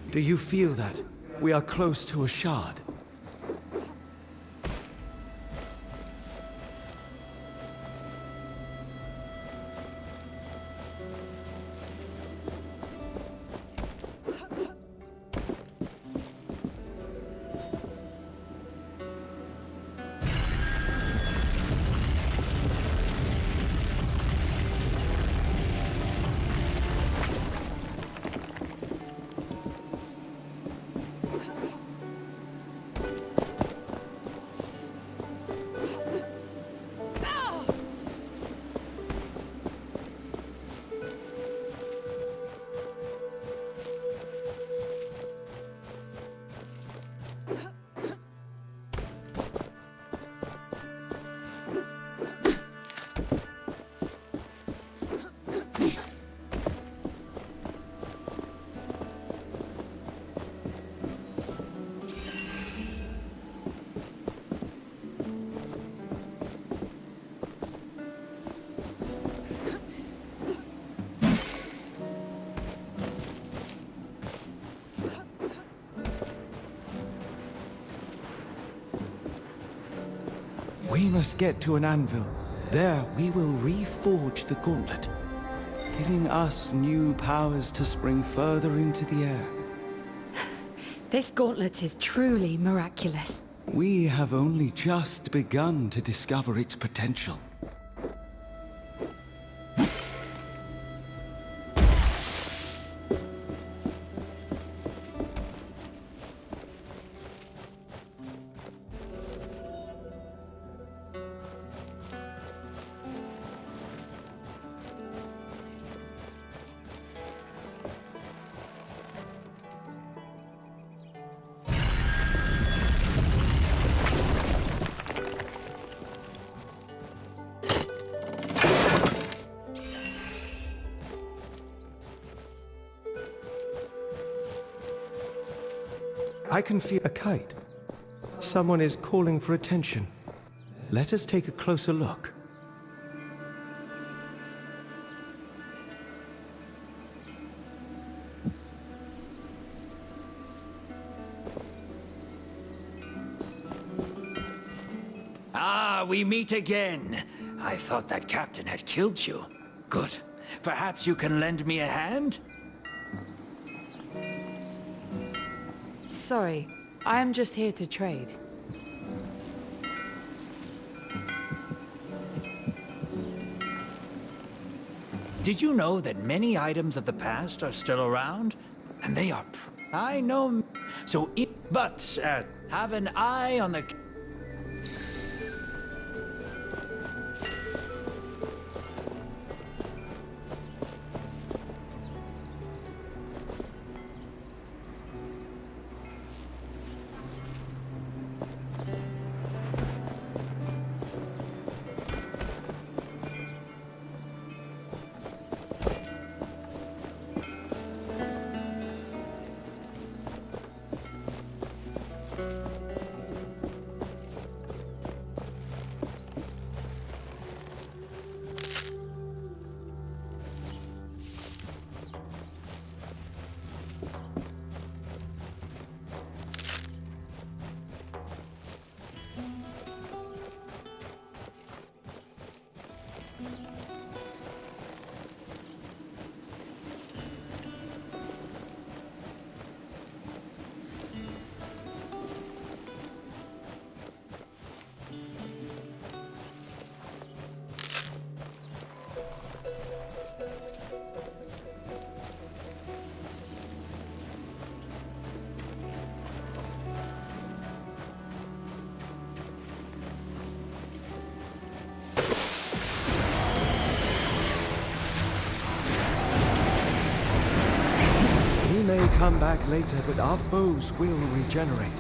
Do you feel that? We are close to a shard. We must get to an anvil. There we will reforge the gauntlet, giving us new powers to spring further into the air. This gauntlet is truly miraculous. We have only just begun to discover its potential. I can feel a kite. Someone is calling for attention. Let us take a closer look. Ah, we meet again. I thought that captain had killed you. Good. Perhaps you can lend me a hand? Sorry, I am just here to trade. Did you know that many items of the past are still around? And they are... I know... So, but, have an eye on the... We may come back later, but our foes will regenerate.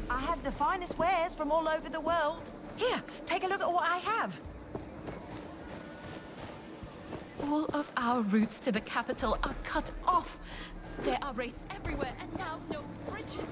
I have the finest wares from all over the world. Here, take a look at what I have. All of our routes to the capital are cut off. There are wraiths everywhere, and now no bridges.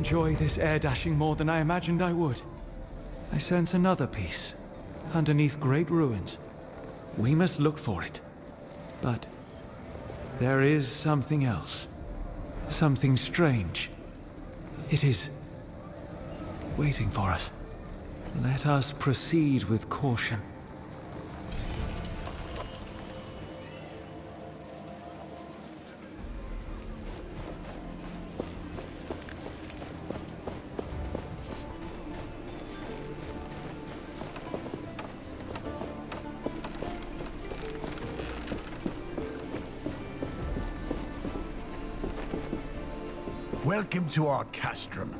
enjoy this air dashing more than I imagined I would. I sense another piece, underneath great ruins. We must look for it. But there is something else. Something strange. It is waiting for us. Let us proceed with caution. Welcome to our castrum.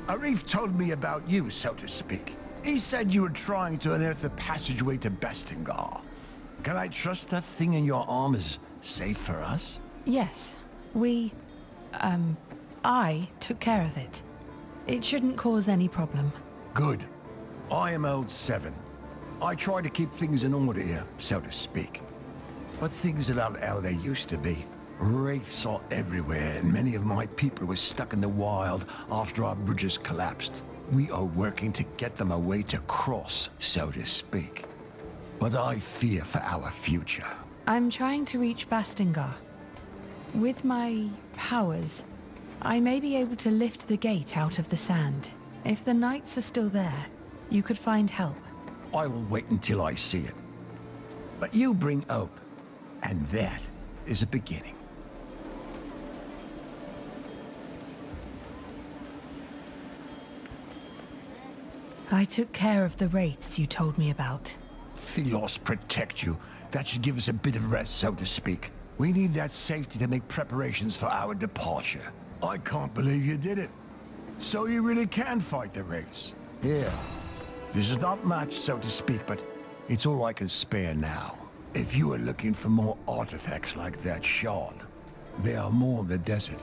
Arif told me about you, so to speak. He said you were trying to unearth the passageway to Bastingar. Can I trust that thing in your arm is safe for us? Yes. I took care of it. It shouldn't cause any problem. Good. I am old 7. I try to keep things in order here, so to speak. But things are not how they used to be. Wraiths are everywhere, and many of my people were stuck in the wild after our bridges collapsed. We are working to get them a way to cross, so to speak. But I fear for our future. I'm trying to reach Bastingar. With my powers, I may be able to lift the gate out of the sand. If the knights are still there, you could find help. I will wait until I see it. But you bring hope, and that is a beginning. I took care of the wraiths you told me about. Thelos protect you. That should give us a bit of rest, so to speak. We need that safety to make preparations for our departure. I can't believe you did it. So you really can fight the wraiths? Yeah. This is not much, so to speak, but it's all I can spare now. If you are looking for more artifacts like that shard, there are more in the desert.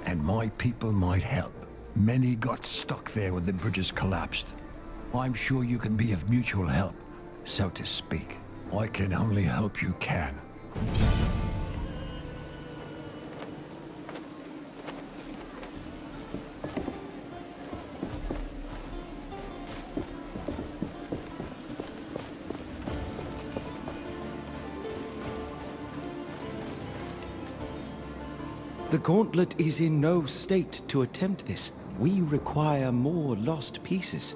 And my people might help. Many got stuck there when the bridges collapsed. I'm sure you can be of mutual help, so to speak. I can only hope you can. The gauntlet is in no state to attempt this. We require more lost pieces.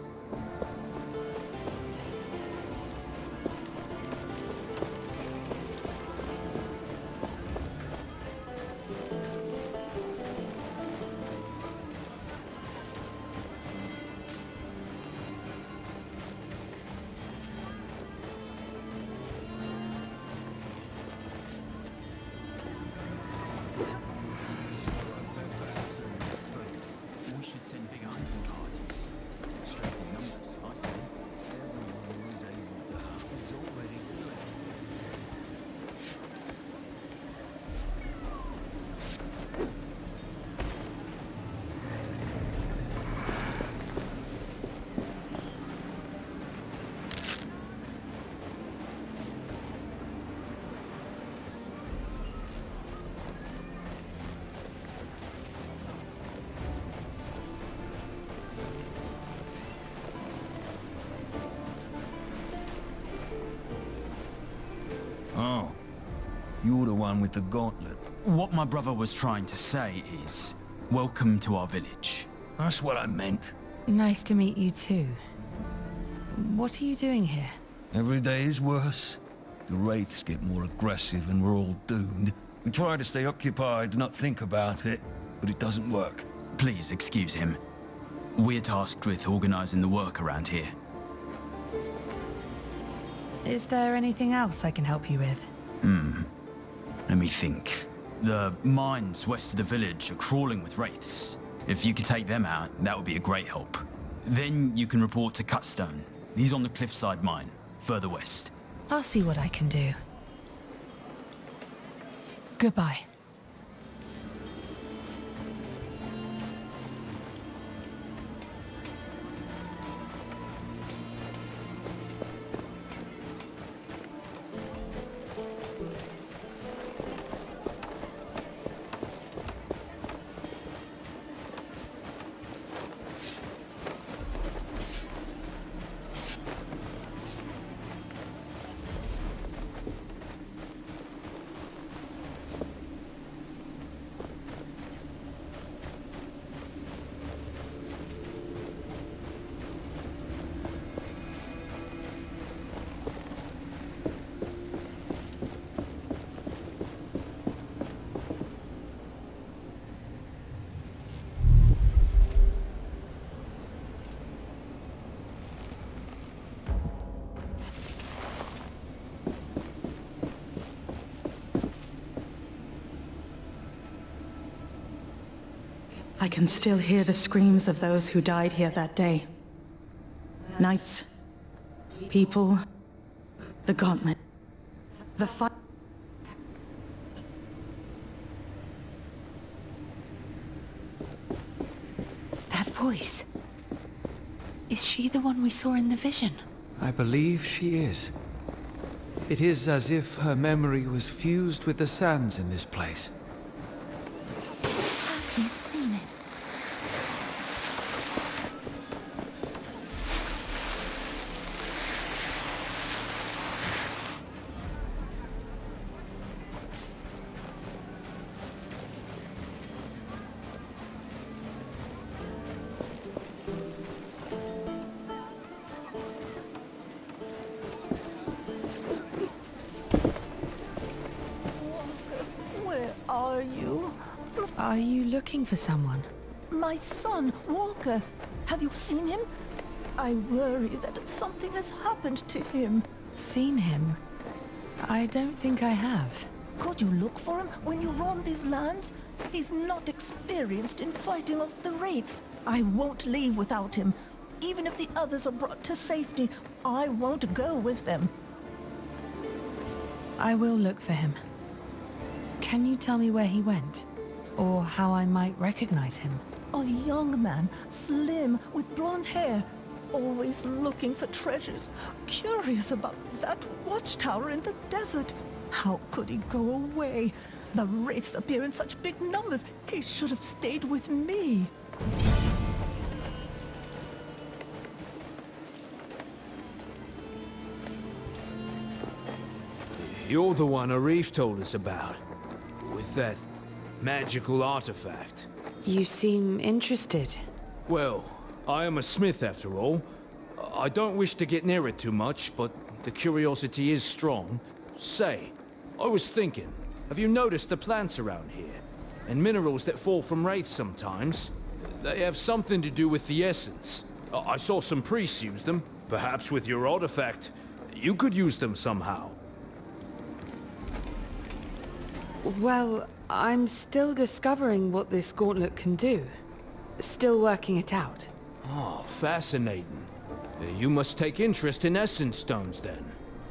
Oh, you're the one with the gauntlet. What my brother was trying to say is, welcome to our village. That's what I meant. Nice to meet you too. What are you doing here? Every day is worse. The wraiths get more aggressive and we're all doomed. We try to stay occupied, not think about it, but it doesn't work. Please excuse him. We're tasked with organizing the work around here. Is there anything else I can help you with? Let me think. The mines west of the village are crawling with wraiths. If you could take them out, that would be a great help. Then you can report to Cutstone. He's on the cliffside mine, further west. I'll see what I can do. Goodbye. I can still hear the screams of those who died here that day. Knights, people, the gauntlet, the fight. That voice. Is she the one we saw in the vision? I believe she is. It is as if her memory was fused with the sands in this place. Have you seen it? Where are you? Are you looking for someone? My son, Walker. Have you seen him? I worry that something has happened to him. Seen him? I don't think I have. Could you look for him when you roam these lands? He's not experienced in fighting off the wraiths. I won't leave without him. Even if the others are brought to safety, I won't go with them. I will look for him. Can you tell me where he went? Or how I might recognize him? A young man, slim, with blonde hair. Always looking for treasures. Curious about that watchtower in the desert. How could he go away? The wraiths appear in such big numbers. He should have stayed with me. You're the one Arif told us about. With that magical artifact. You seem interested. Well, I am a smith after all. I don't wish to get near it too much, but the curiosity is strong. Say, I was thinking, have you noticed the plants around here? And minerals that fall from wraiths sometimes? They have something to do with the essence. I saw some priests use them. Perhaps with your artifact, you could use them somehow. Well, I'm still discovering what this gauntlet can do. Still working it out. Oh, fascinating. You must take interest in essence stones, then.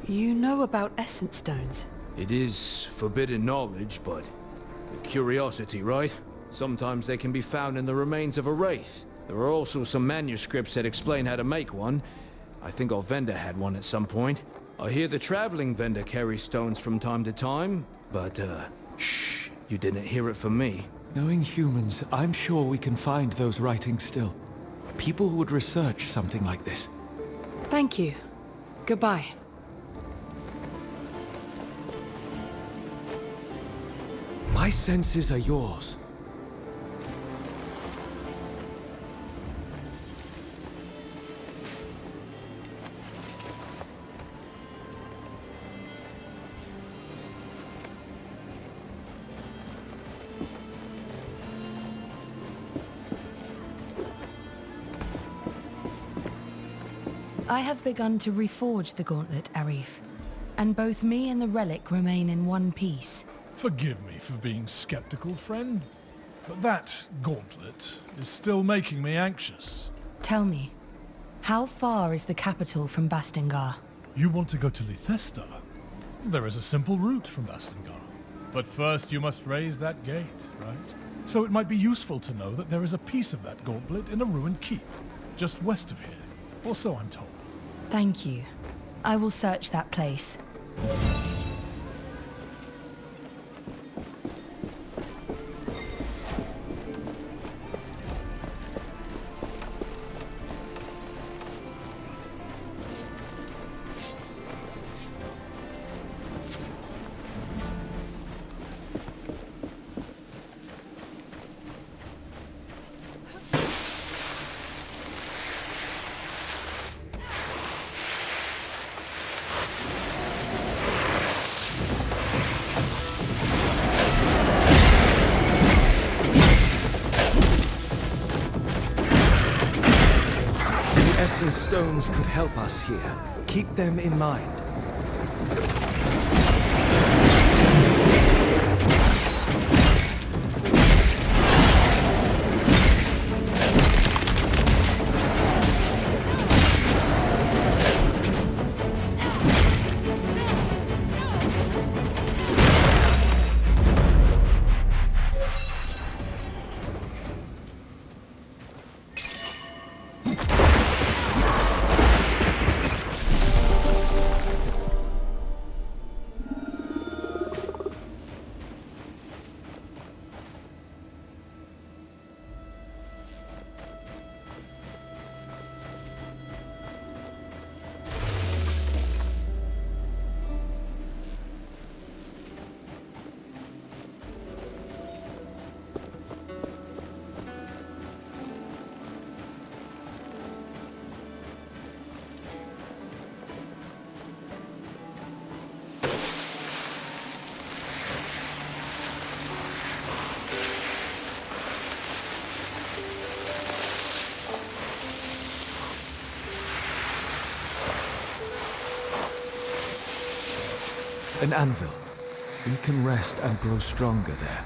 You know about essence stones? It is forbidden knowledge, but curiosity, right? Sometimes they can be found in the remains of a wraith. There are also some manuscripts that explain how to make one. I think our vendor had one at some point. I hear the traveling vendor carries stones from time to time, but, shh, you didn't hear it from me. Knowing humans, I'm sure we can find those writings still. People would research something like this. Thank you. Goodbye. My senses are yours. I have begun to reforge the gauntlet, Arif. And both me and the relic remain in one piece. Forgive me for being skeptical, friend. But that gauntlet is still making me anxious. Tell me, how far is the capital from Bastingar? You want to go to Lithesta? There is a simple route from Bastingar. But first you must raise that gate, right? So it might be useful to know that there is a piece of that gauntlet in a ruined keep, just west of here. Or so I'm told. Thank you. I will search that place. Essence stones could help us here. Keep them in mind. An anvil. We can rest and grow stronger there.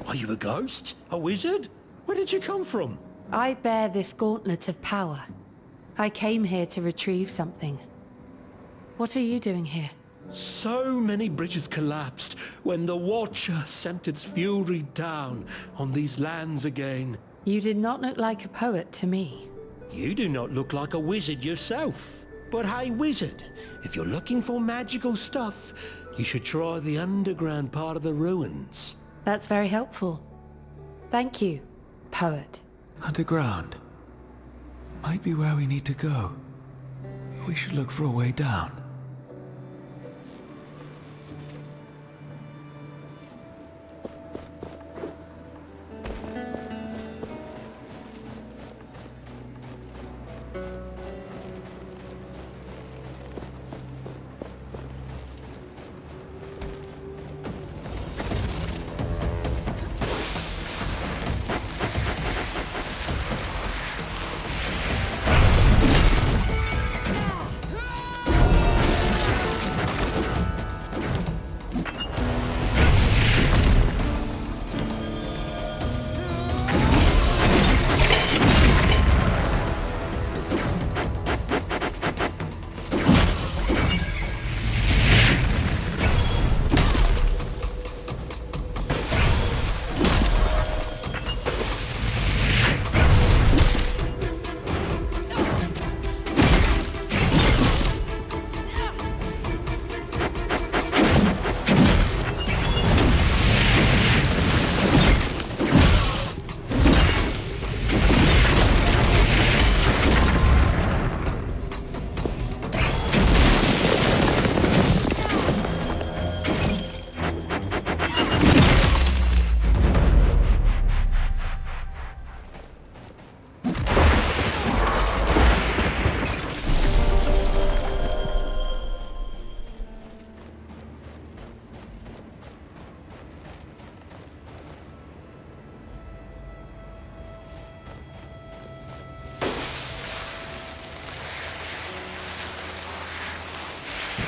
Are you a ghost? A wizard? Where did you come from? I bear this gauntlet of power. I came here to retrieve something. What are you doing here? So many bridges collapsed when the Watcher sent its fury down on these lands again. You did not look like a poet to me. You do not look like a wizard yourself. But hey, wizard, if you're looking for magical stuff, you should try the underground part of the ruins. That's very helpful. Thank you, poet. Underground. Might be where we need to go. We should look for a way down.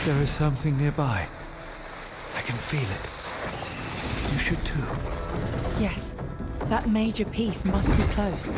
There is something nearby. I can feel it. You should too. Yes, that major piece must be close.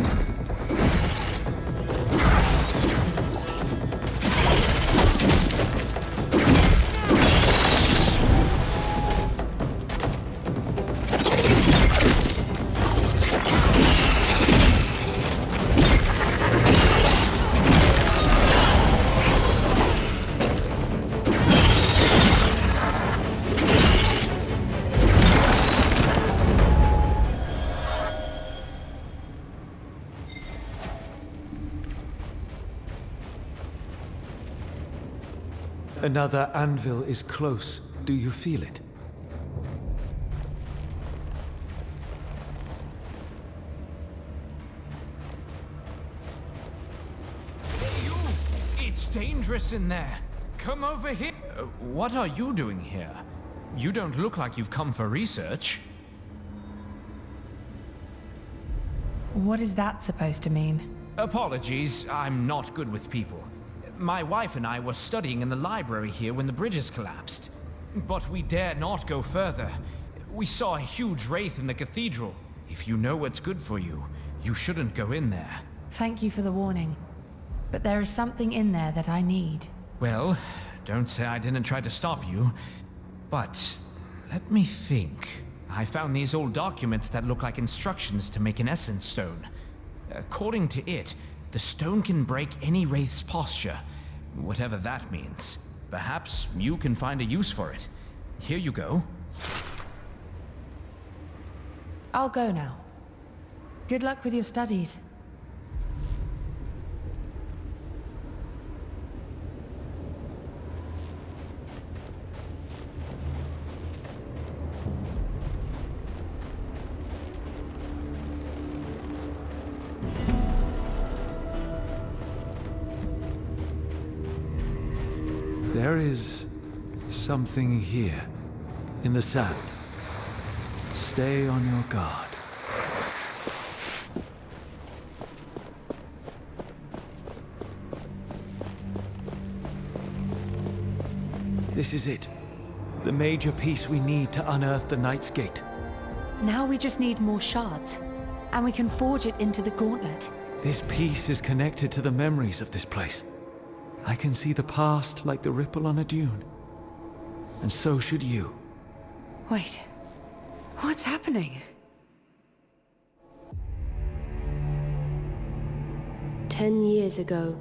Another anvil is close. Do you feel it? Hey, you! It's dangerous in there. Come over here. What are you doing here? You don't look like you've come for research. What is that supposed to mean? Apologies, I'm not good with people. My wife and I were studying in the library here when the bridges collapsed. But we dare not go further. We saw a huge wraith in the cathedral. If you know what's good for you, you shouldn't go in there. Thank you for the warning. But there is something in there that I need. Well, don't say I didn't try to stop you. But let me think. I found these old documents that look like instructions to make an essence stone. According to it, the stone can break any wraith's posture, whatever that means. Perhaps you can find a use for it. Here you go. I'll go now. Good luck with your studies. There is something here, in the sand. Stay on your guard. This is it. The major piece we need to unearth the Knight's Gate. Now we just need more shards, and we can forge it into the gauntlet. This piece is connected to the memories of this place. I can see the past like the ripple on a dune. And so should you. Wait, what's happening? 10 years ago,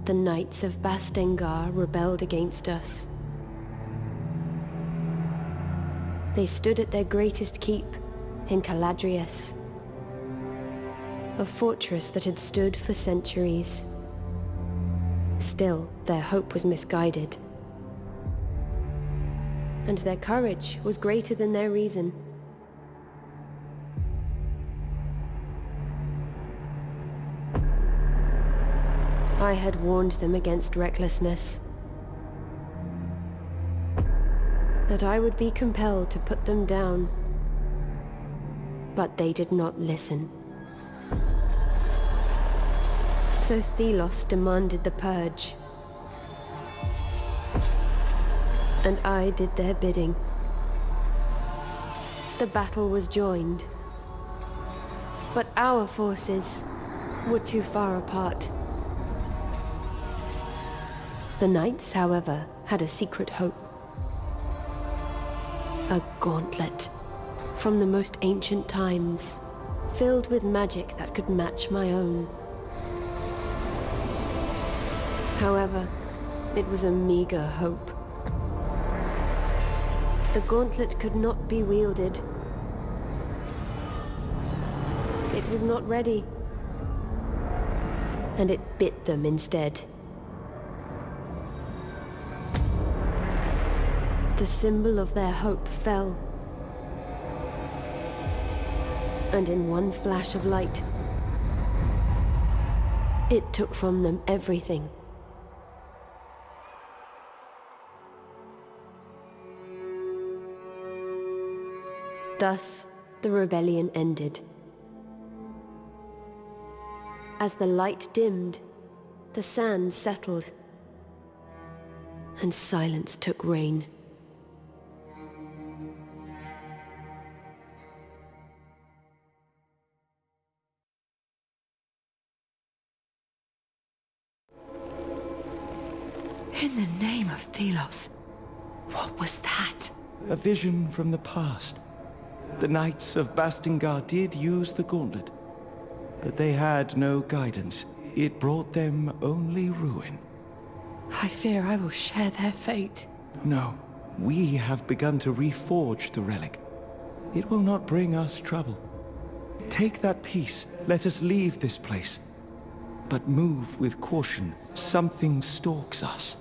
the Knights of Bastengar rebelled against us. They stood at their greatest keep in Caladrius, a fortress that had stood for centuries. Still, their hope was misguided, and their courage was greater than their reason. I had warned them against recklessness, that I would be compelled to put them down, but they did not listen. So Thelos demanded the purge, and I did their bidding. The battle was joined, but our forces were too far apart. The Knights, however, had a secret hope. A gauntlet from the most ancient times, filled with magic that could match my own. However, it was a meager hope. The gauntlet could not be wielded. It was not ready, and it bit them instead. The symbol of their hope fell, and in one flash of light, it took from them everything. Thus, the rebellion ended. As the light dimmed, the sand settled, and silence took reign. In the name of Thelos, what was that? A vision from the past. The Knights of Bastengar did use the gauntlet, but they had no guidance. It brought them only ruin. I fear I will share their fate. No, we have begun to reforge the relic. It will not bring us trouble. Take that piece, let us leave this place. But move with caution. Something stalks us.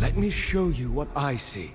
Let me show you what I see.